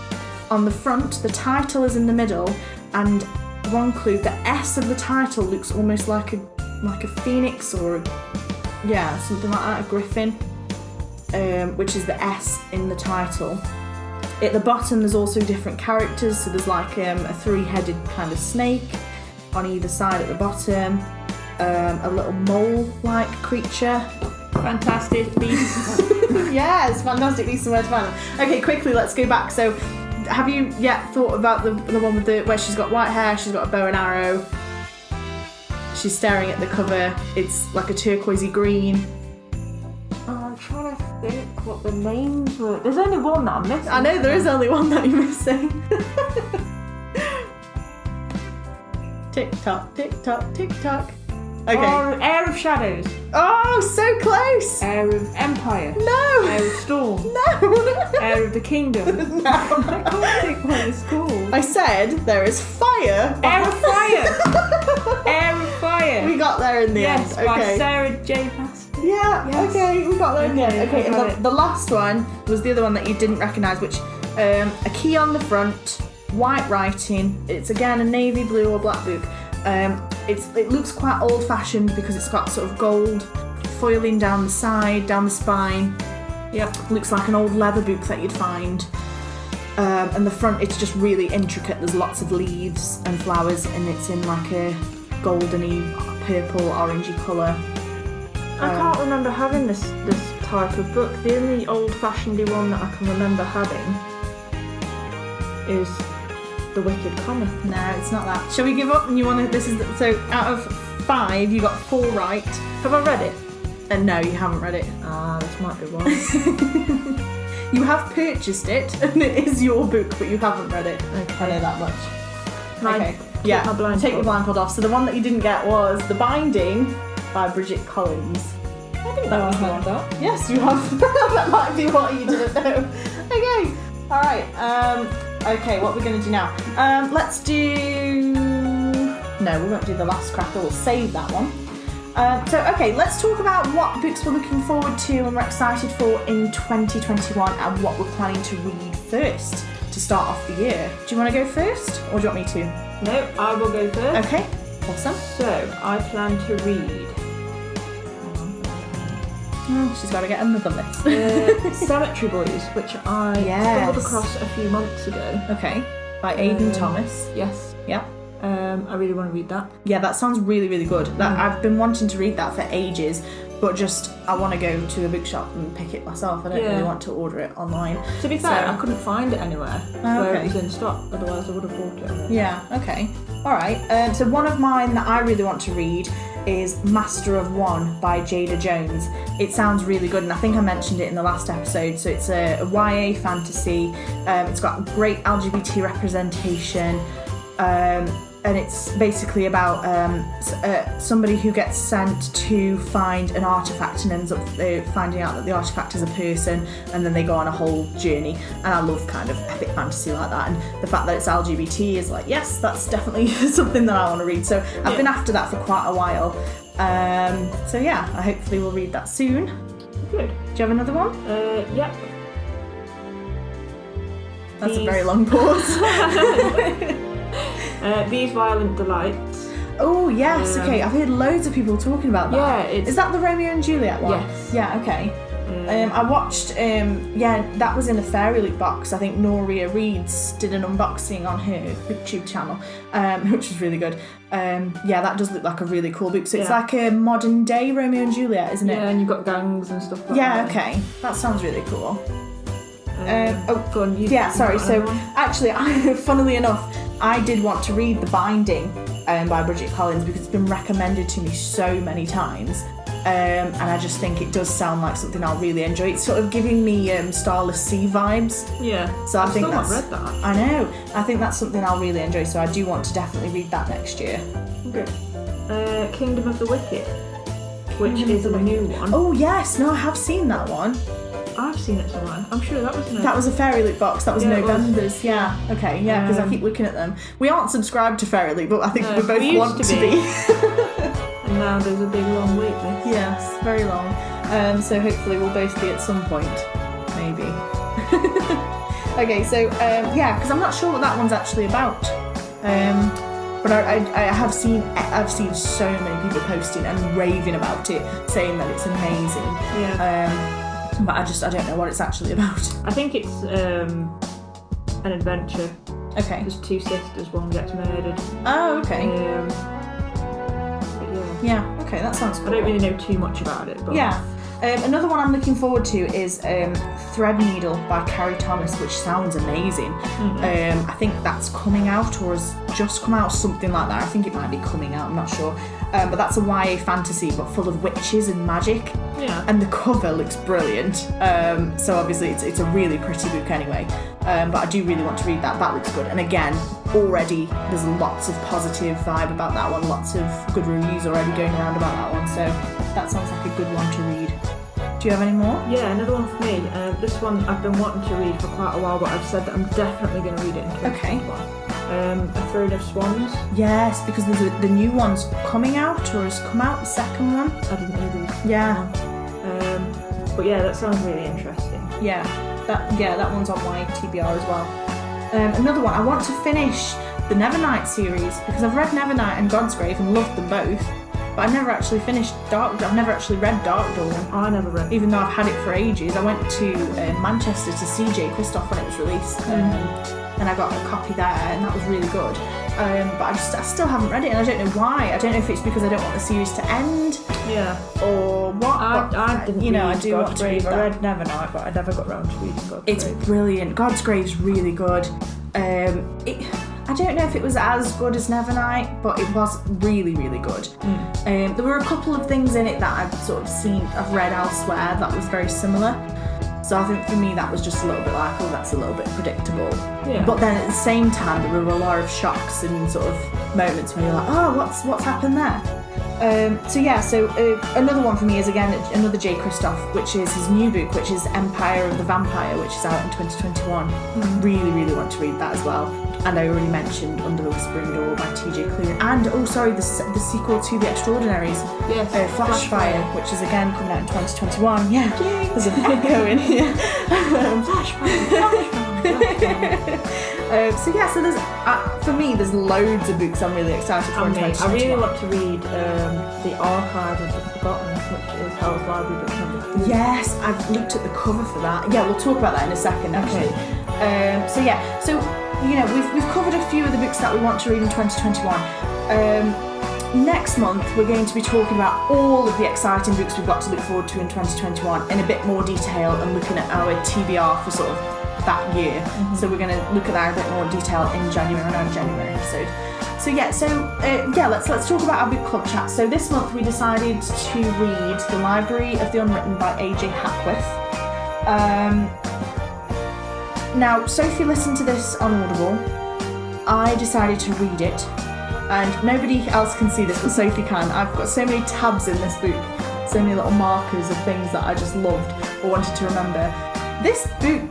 On the front, the title is in the middle, and one clue, the S of the title looks almost like a phoenix or something like that, a griffin, which is the S in the title. At the bottom, there's also different characters, so there's like a three-headed kind of snake on either side at the bottom, a little mole-like creature. Fantastic Beasts. Yes, Fantastic Beasts and Where to Find Them. Okay, quickly, let's go back. So, have you yet thought about the one with where she's got white hair, she's got a bow and arrow, she's staring at the cover, it's like a turquoisey green. I'm trying to think what the names were. There's only one that I'm missing. I know there is only one that you're missing. Tick tock, tick tock, tick tock. Okay. Oh, Heir of Shadows. Oh, so close. Heir of Empire. No. Heir of Storm. No. Heir of the Kingdom. No. I can't think what it's called. I said there is fire. Heir of Fire. Heir of Fire. We got there in the Yes, end. by Okay. Sarah J. Pastor. Yeah, Yes. okay, we got there in the end. Okay, I and got it. the last one was the other one that you didn't recognise, which a key on the front, white writing. It's again a navy blue or black book. It looks quite old-fashioned because it's got sort of gold foiling down the side, down the spine. Yep. Looks like an old leather book that you'd find. And the front, it's just really intricate. There's lots of leaves and flowers, and it's in like a goldeny, purple, orangey colour. I can't remember having this type of book. The only old-fashioned one that I can remember having is The Wicked Comet. No, it's not that. Shall we give up? And you want to? So out of 5, you got 4 right. Have I read it? And no, you haven't read it. Ah, this might be one. You have purchased it, and it is your book, but you haven't read it. Okay. I know that much. Can I Okay. take Yeah. my blindfold? Take your blindfold off. So the one that you didn't get was The Binding by Bridget Collins. I think that Oh, I was the had one. that. Yes, you have. That might be what you didn't know. Okay. All right. Okay, what we're going to do now? Let's do... No, we won't do the last cracker. We'll save that one. Okay, let's talk about what books we're looking forward to and we're excited for in 2021 and what we're planning to read first to start off the year. Do you want to go first, or do you want me to? No, I will go first. Okay, awesome. So, I plan to read She's got to get another list. Cemetery Boys, which I Yes. stumbled across a few months ago. Okay, by Aidan Thomas. Yes. Yeah. I really want to read that. Yeah, that sounds really, really good. I've been wanting to read that for ages, but just I want to go to a bookshop and pick it myself. I don't really want to order it online. To be fair, I couldn't find it anywhere where it was in stock, otherwise I would have bought it already. Yeah, okay. Alright, so one of mine that I really want to read is Master of One by Jada Jones. It sounds really good, and I think I mentioned it in the last episode. So it's a YA fantasy. It's got great LGBT representation. And it's basically about somebody who gets sent to find an artifact and ends up finding out that the artifact is a person, and then they go on a whole journey. And I love kind of epic fantasy like that, and the fact that it's LGBT is like, yes, that's definitely something that I want to read. So I've been after that for quite a while. So yeah, I hopefully will read that soon. Good. Do you have another one? Yep. That's a very long pause. These Violent Delights. Oh, yes, okay. I've heard loads of people talking about that. Yeah, Is that the Romeo and Juliet one? Yes. Yeah, okay. I watched, that was in a Fairy Loot box. I think Noria Reeds did an unboxing on her YouTube channel, which was really good. That does look like a really cool book. So it's like a modern day Romeo and Juliet, isn't it? Yeah, and you've got gangs and stuff like that. Yeah, okay. That sounds really cool. Go on, sorry. So actually, funnily enough, I did want to read The Binding by Bridget Collins because it's been recommended to me so many times. And I just think it does sound like something I'll really enjoy. It's sort of giving me Starless Sea vibes. Yeah. So I think still that's. Not read that. I know. I think that's something I'll really enjoy. So I do want to definitely read that next year. Okay. Kingdom of the Wicked, which is a new one. Oh yes, no, I have seen that one. I've seen it somewhere. I'm sure that was That was a Fairy Loot box. That was November's. Yeah. Okay. Yeah. Because I keep looking at them. We aren't subscribed to Fairy Loot, but I think we both want to be. And now there's a big long wait list. Yes, very long. So hopefully we'll both be at some point, maybe. Okay. So because I'm not sure what that one's actually about. But I have seen so many people posting and raving about it, saying that it's amazing. Yeah. But I don't know what it's actually about. I think it's an adventure. Okay. There's two sisters, one gets murdered. Oh, okay. But yeah, okay, that sounds cool. I don't really know too much about it, but yeah. Another one I'm looking forward to is Threadneedle by Carrie Thomas, which sounds amazing. I think that's coming out or has just come out, something like that. I think it might be coming out, I'm not sure. But that's a YA fantasy, but full of witches and magic. Yeah. And the cover looks brilliant. So obviously it's a really pretty book anyway. But I do really want to read that. That looks good. And again, already there's lots of positive vibe about that one. Lots of good reviews already going around about that one. So that sounds like a good one to read. Do you have any more? Yeah, another one for me. This one I've been wanting to read for quite a while, but I've said that I'm definitely going to read it in 2021. A Throne of Swans. Yes, because there's the new one's coming out, or has come out, the second one. I didn't know these. Yeah. But yeah, that sounds really interesting. Yeah, that one's on my TBR as well. Another one, I want to finish the Nevernight series because I've read Nevernight and Godsgrave and loved them both. But I've never actually finished I've never actually read Dark Dawn. I never read. Even though I've had it for ages. I went to Manchester to see J. Christoph when it was released. And I got a copy there and that was really good. But I still haven't read it and I don't know why. I don't know if it's because I don't want the series to end. Yeah. Or what. I didn't read I do want to read that. I read Nevernight, but I never got around to reading Godsgrave. It's brilliant. Godsgrave's really good. I don't know if it was as good as Nevernight, but it was really, really good. There were a couple of things in it that I've read elsewhere that was very similar. So I think for me that was just a little bit like, oh, that's a little bit predictable. Yeah. But then at the same time there were a lot of shocks and sort of moments where you're like, oh, what's happened there? Another one for me is again another J. Christoph, which is his new book, which is Empire of the Vampire, which is out in 2021. Really, really want to read that as well. And I already mentioned Under the Whispering Door by T.J. Klune. And the sequel to The Extraordinaries, Flashfire, which is again coming out in 2021. Yeah, there's an echo in here. So there's for me there's loads of books I'm really excited for in 2021. I really want to read The Archive of the Forgotten, which is Hell's Library book number 3. Yes, I've looked at the cover for that. Yeah, we'll talk about that in a second actually. We've covered a few of the books that we want to read in 2021. Next month we're going to be talking about all of the exciting books we've got to look forward to in 2021 in a bit more detail and looking at our TBR for sort of that year. So we're going to look at that in a bit more detail in our January episode. Let's talk about our book club chat. So this month we decided to read The Library of the Unwritten by A.J. Hackworth. Now, Sophie listened to this on Audible. I decided to read it, and nobody else can see this, but Sophie can. I've got so many tabs in this book, so many little markers of things that I just loved or wanted to remember. This book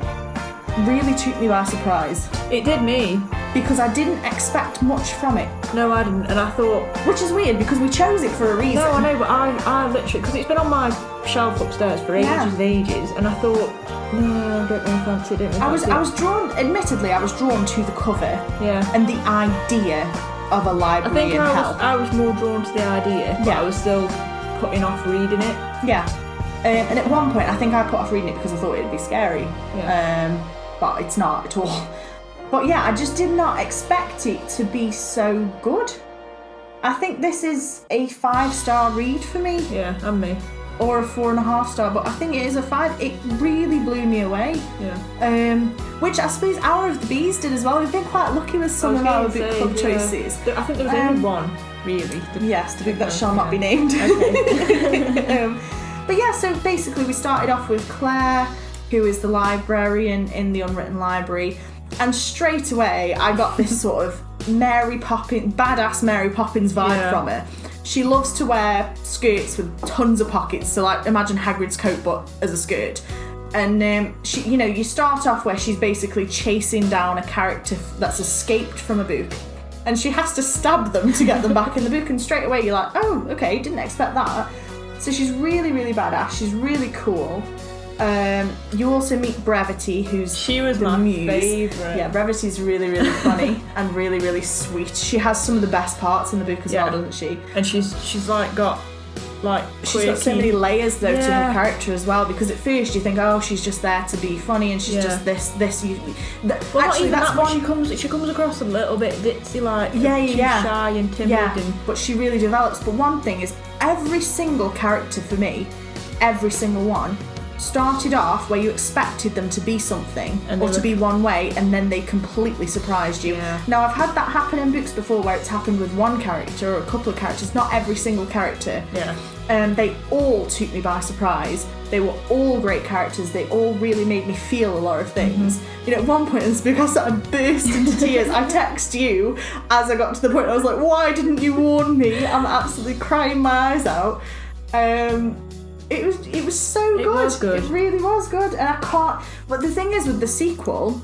really took me by surprise. It did me. because I didn't expect much from it. No, I didn't, and I thought... Which is weird, because we chose it for a reason. No, I know, but I literally... Because it's been on my shelf upstairs for ages and ages, and I thought, no, I don't really fancy it, I was drawn... Admittedly, I was drawn to the cover and the idea of a library in hell. I was more drawn to the idea, but I was still putting off reading it. Yeah. And at one point, I think I put off reading it because I thought it'd be scary. Yeah. But it's not at all. But yeah, I just did not expect it to be so good. I think this is a 5-star read for me. Yeah, and me. Or a 4.5 star, but I think it is a 5. It really blew me away. Yeah. Which I suppose Hour of the Bees did as well. We've been quite lucky with some of our book club choices. I think there was only one, really. Yes, the book that shall not be named. Okay. But yeah, so basically we started off with Claire, who is the librarian in the Unwritten Library, and straight away I got this sort of badass Mary Poppins vibe from her. She loves to wear skirts with tons of pockets, so like imagine Hagrid's coat but as a skirt. And she, you start off where she's basically chasing down a character that's escaped from a book, and she has to stab them to get them back in the book, and straight away you're like, oh, okay, didn't expect that. So she's really, really badass. She's really cool. You also meet Brevity, she was my favourite. Yeah, Brevity's really, really funny and really, really sweet. She has some of the best parts in the book as well, doesn't she? And she's like got like she's got so many layers though to her character as well, because at first you think, oh, she's just there to be funny and she's just this. Well, actually, that's why she comes across a little bit ditzy, like too shy and timid, but she really develops. But one thing is, every single character for me, every single one, started off where you expected them to be something or to be one way, and then they completely surprised you. Now, I've had that happen in books before where it's happened with one character or a couple of characters, not every single character. They all took me by surprise. They were all great characters. They all really made me feel a lot of things. At one point in this book, I started burst into tears. I text you as I got to the point. I was like, why didn't you warn me? I'm absolutely crying my eyes out. It was so good. It was good. It really was good. And I can't... But the thing is with the sequel,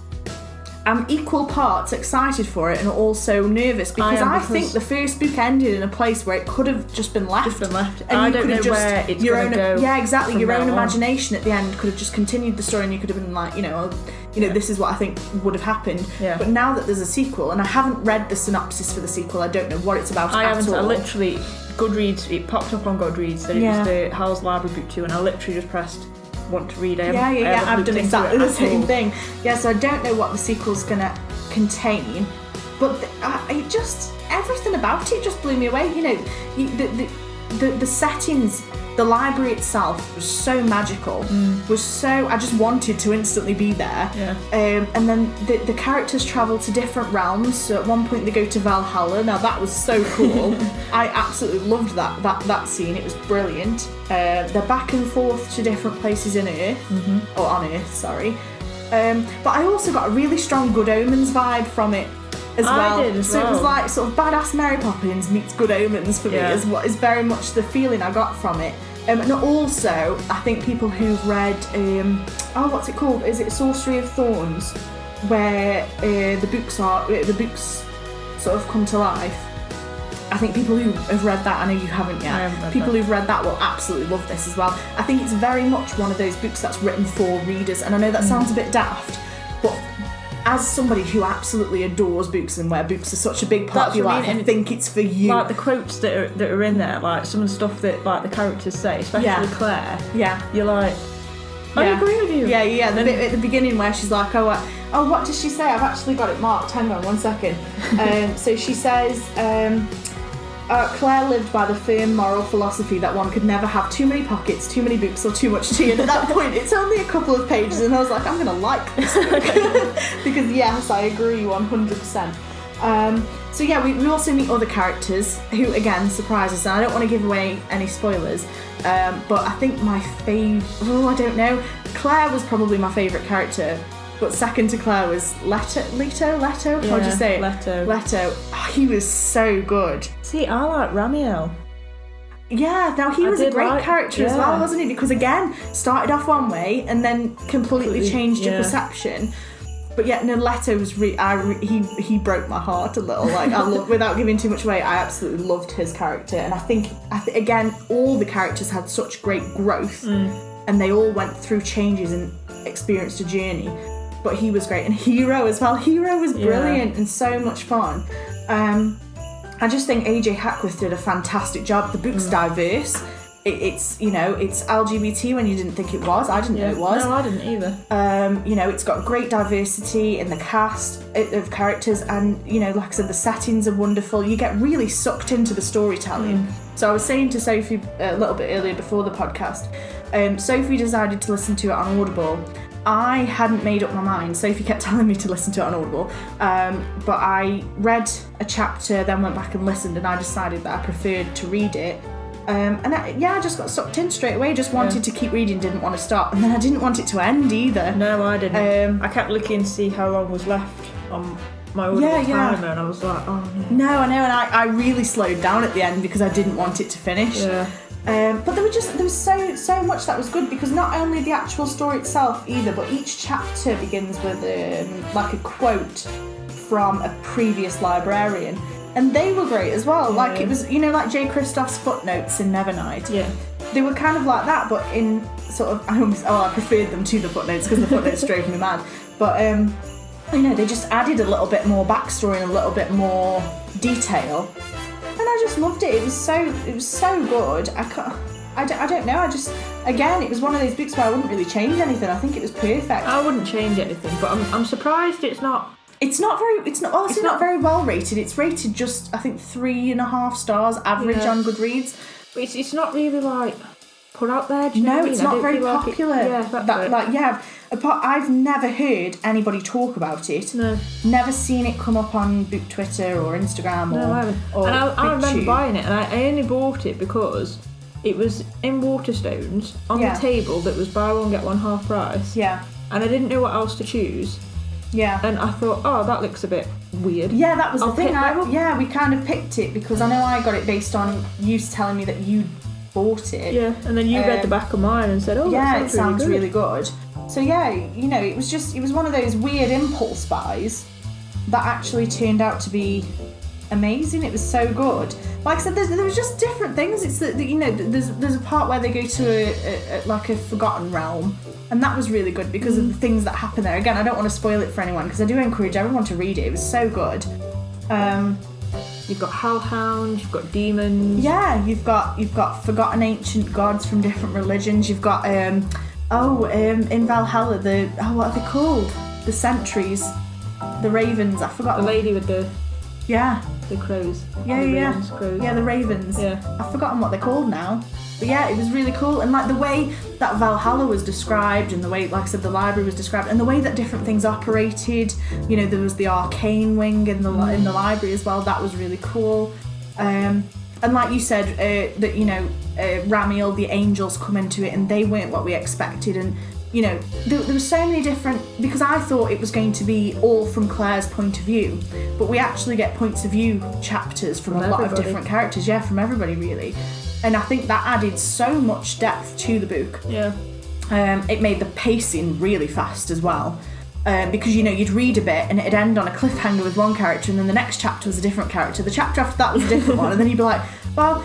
I'm equal parts excited for it and also nervous, because I think the first book ended in a place where it could have just been left. And I don't know where it's going to go. Yeah, exactly. Your own imagination at the end could have just continued the story, and you could have been like, this is what I think would have happened. But now that there's a sequel, and I haven't read the synopsis for the sequel, I don't know what it's about I haven't. all. I literally... Goodreads, it popped up on Goodreads that it was the Howl's Library book 2, and I literally just pressed want to read it. I've done exactly the same thing. Yeah, so I don't know what the sequel's gonna contain, but it just, everything about it just blew me away. The settings, the library itself was so magical, I just wanted to instantly be there. And then the characters travel to different realms. So at one point they go to Valhalla. Now that was so cool. I absolutely loved that scene. It was brilliant. They're back and forth to different places in Earth, or on Earth, sorry. But I also got a really strong Good Omens vibe from it as well. I did as well. So it was like sort of badass Mary Poppins meets Good Omens for me, is what is very much the feeling I got from it. And also, I think people who've read, what's it called? Is it Sorcery of Thorns, where the books sort of come to life. I think people who have read that, I know you haven't yet, people who've read that will absolutely love this as well. I think it's very much one of those books that's written for readers, and I know that sounds a bit daft, but as somebody who absolutely adores books and where books are such a big part of your life, I think it's for you. Like the quotes that are in there, like some of the stuff that like the characters say, especially Claire. You're like, I agree with you. The bit at the beginning where she's like, what does she say? I've actually got it marked. Hang on 1 second. So she says, Claire lived by the firm moral philosophy that one could never have too many pockets, too many books, or too much tea. And at that point, it's only a couple of pages, and I was like, I'm going to like this book. Because yes, I agree 100%. So yeah, we also meet other characters who, again, surprise us. And I don't want to give away any spoilers, but I think my I don't know. Claire was probably my favourite character. But second to Claire was Leto? How'd you say it? Leto. Oh, he was so good. See, I like Ramiel. Yeah, now he was a great character as well, wasn't he? Because again, started off one way and then completely changed your perception. But yeah, no, Leto was he broke my heart a little. Like without giving too much away, I absolutely loved his character, and I think again all the characters had such great growth, and they all went through changes and experienced a journey. But he was great, and Hero as well. Hero was brilliant and so much fun. I just think AJ Hackworth did a fantastic job. The book's diverse. It's LGBT when you didn't think it was. I didn't know it was. No, I didn't either. It's got great diversity in the cast of characters, and like I said, the settings are wonderful. You get really sucked into the storytelling. So I was saying to Sophie a little bit earlier before the podcast, Sophie decided to listen to it on Audible. I hadn't made up my mind. Sophie kept telling me to listen to it on Audible, but I read a chapter, then went back and listened, and I decided that I preferred to read it. I just got sucked in straight away. Just wanted to keep reading, didn't want to stop, and then I didn't want it to end either. No, I didn't. I kept looking to see how long was left on my Audible timer, and I was like, oh no. No, I know, and I really slowed down at the end because I didn't want it to finish. Yeah. But there was so much that was good, because not only the actual story itself either, but each chapter begins with like a quote from a previous librarian. And they were great as well. Like it was, like J. Christoph's footnotes in Nevernight. Yeah. They were kind of like that, but in sort of, I preferred them to the footnotes because the footnotes drove me mad. But, they just added a little bit more backstory and a little bit more detail. And I just loved it. It was so good. I don't know. Again, it was one of those books where I wouldn't really change anything. I think it was perfect. I wouldn't change anything, but I'm surprised it's not. It's not very well rated. It's rated just, I think, 3.5 stars average on Goodreads. But it's not really like put out there. Do you know what I mean? It's not very popular. It, I've never heard anybody talk about it. No. Never seen it come up on Book Twitter or Instagram I haven't. And I remember buying it, and I only bought it because it was in Waterstones on the table that was buy one get one half price. Yeah. And I didn't know what else to choose. Yeah. And I thought, oh, that looks a bit weird. Yeah, that was the thing. We kind of picked it because I know I got it based on you telling me that you bought it. Yeah, and then you read the back of mine and said, oh, that sounds really good. So yeah, it was one of those weird impulse buys that actually turned out to be amazing. It was so good. Like I said, there was just different things. It's that there's a part where they go to a forgotten realm, and that was really good because of the things that happen there. Again, I don't want to spoil it for anyone because I do encourage everyone to read it. It was so good. You've got hellhounds, you've got demons. Yeah, you've got forgotten ancient gods from different religions. You've got in Valhalla what are they called? The sentries, the ravens. I forgot. The lady with the crows. Yeah. Crows. Yeah, the ravens. Yeah. I've forgotten what they're called now. But yeah, it was really cool. And like the way that Valhalla was described and the way, like I said, the library was described and the way that different things operated, there was the arcane wing in the library as well. That was really cool. And like you said, Ramiel, the angels come into it and they weren't what we expected. And there were so many different, because I thought it was going to be all from Claire's point of view, but we actually get points of view chapters from a lot of different characters, from everybody really. And I think that added so much depth to the book. Yeah. It made the pacing really fast as well. Because you'd read a bit and it'd end on a cliffhanger with one character and then the next chapter was a different character, the chapter after that was a different one, and then you'd be like, well,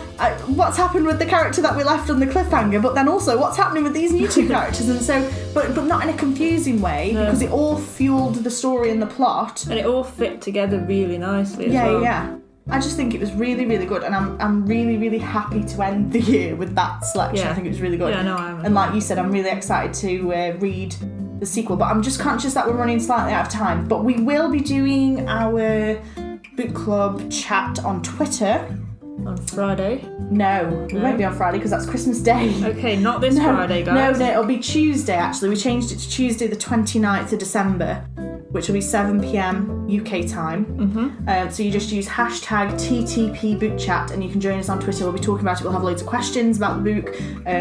what's happened with the character that we left on the cliffhanger, but then also what's happening with these new two characters? And so but not in a confusing way, because it all fueled the story and the plot, and it all fit together really nicely as well. Yeah I just think it was really, really good, and I'm really, really happy to end the year with that selection. I think it was really good. Yeah, no, I am. And like you said, I'm really excited to read the sequel, but I'm just conscious that we're running slightly out of time. But we will be doing our book club chat on Twitter. On Friday? No, we won't be on Friday because that's Christmas Day. Okay, not this Friday, guys. No, it'll be Tuesday actually. We changed it to Tuesday the 29th of December, which will be 7 p.m. UK time. Mm-hmm. So you just use hashtag TTP Book Chat and you can join us on Twitter. We'll be talking about it. We'll have loads of questions about the book,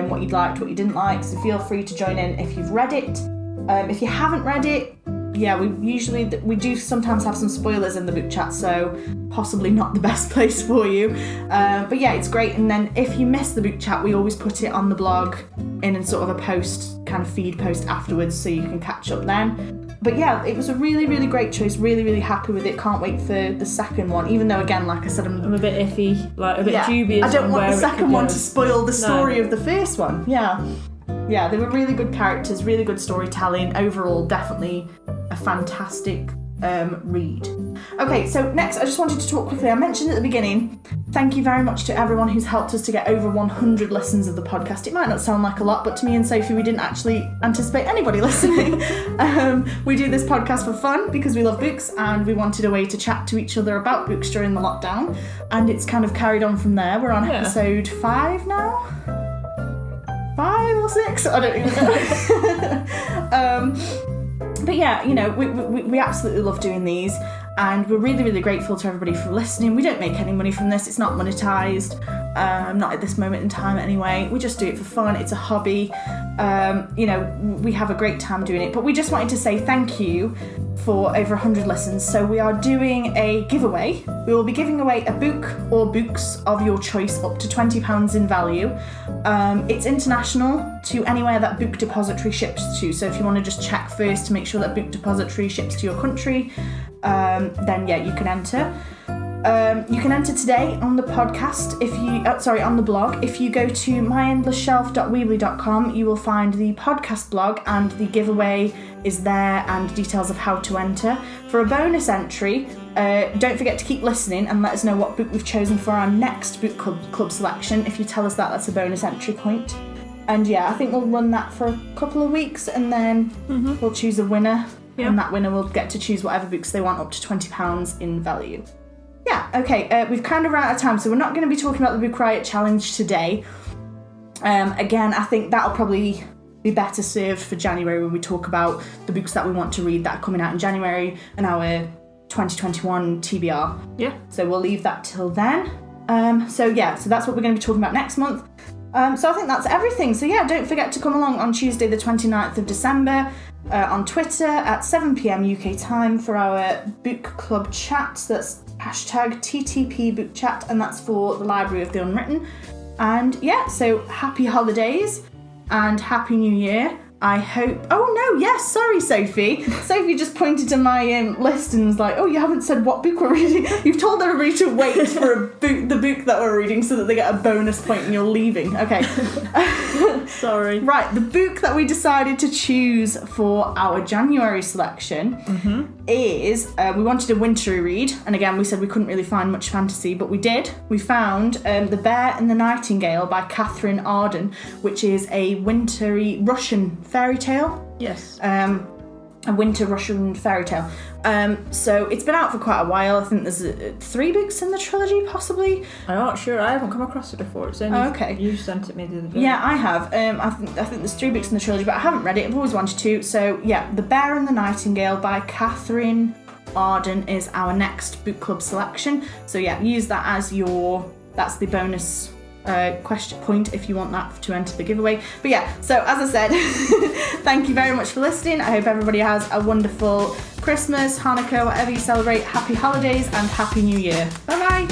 what you'd liked, what you didn't like. So feel free to join in if you've read it. If you haven't read it, we do sometimes have some spoilers in the book chat, so possibly not the best place for you. But yeah, it's great. And then if you miss the book chat, we always put it on the blog in sort of a post, kind of feed post afterwards, so you can catch up then. But yeah, it was a really, really great choice. Really, really happy with it. Can't wait for the second one. Even though, again, like I said, I'm a bit iffy, like a bit dubious. I don't want where the second one to spoil the story No. of the first one. Yeah. Yeah, they were really good characters, really good storytelling. Overall, definitely a fantastic read. Okay, so next I just wanted to talk quickly. I mentioned at the beginning, thank you very much to everyone who's helped us to get over 100 listens of the podcast. It might not sound like a lot, but to me and Sophie, we didn't actually anticipate anybody listening. We do this podcast for fun because we love books and we wanted a way to chat to each other about books during the lockdown, and it's kind of carried on from there. We're on episode 5 now. 5 or 6? I don't even know. But yeah, you know, we absolutely love doing these, and we're really, really grateful to everybody for listening. We don't make any money from this. It's not monetized, not at this moment in time anyway. We just do it for fun. It's a hobby. You know, we have a great time doing it, but we just wanted to say thank you for over 100 listens. So we are doing a giveaway. We will be giving away a book or books of your choice up to £20 in value. It's international to anywhere that Book Depository ships to. So if you want to just check first to make sure that Book Depository ships to your country, then yeah, you can enter. You can enter today on the podcast on the blog. If you go to myendlessshelf.weebly.com, you will find the podcast blog, and the giveaway is there and details of how to enter. For a bonus entry, don't forget to keep listening and let us know what book we've chosen for our next book club selection. If you tell us that, that's a bonus entry point. And yeah, I think we'll run that for a couple of weeks, and then we'll choose a winner, and that winner will get to choose whatever books they want up to £20 in value. Yeah, okay, we've kind of run out of time, so we're not going to be talking about the Book Riot Challenge today. Again, I think that'll probably be better served for January, when we talk about the books that we want to read that are coming out in January and our 2021 TBR. Yeah. So we'll leave that till then. So that's what we're going to be talking about next month. So I think that's everything. So yeah, don't forget to come along on Tuesday the 29th of December on Twitter at 7 p.m. UK time for our book club chat. That's hashtag TTP book chat, and that's for the Library of the Unwritten. And yeah, so happy holidays and happy new year. I hope... Oh no, yes, sorry Sophie. Sophie just pointed to my list and was like, oh, you haven't said what book we're reading. You've told everybody to wait for the book that we're reading so that they get a bonus point and you're leaving. Okay. Sorry. Right, the book that we decided to choose for our January selection is... we wanted a wintry read, and again, we said we couldn't really find much fantasy, but we did. We found The Bear and the Nightingale by Catherine Arden, which is a wintry Russian fairy tale. Yes. A winter Russian fairy tale. So it's been out for quite a while. I think there's 3 books in the trilogy, possibly. I'm not sure. I haven't come across it before. It's only you sent it me the other day. Yeah, I have. I think there's 3 books in the trilogy, but I haven't read it. I've always wanted to. So yeah, The Bear and the Nightingale by Catherine Arden is our next book club selection. So yeah, use that as that's the bonus question point if you want that to enter the giveaway. But yeah, so as I said, thank you very much for listening. I hope everybody has a wonderful Christmas, Hanukkah, whatever you celebrate. Happy holidays and Happy New Year. Bye bye.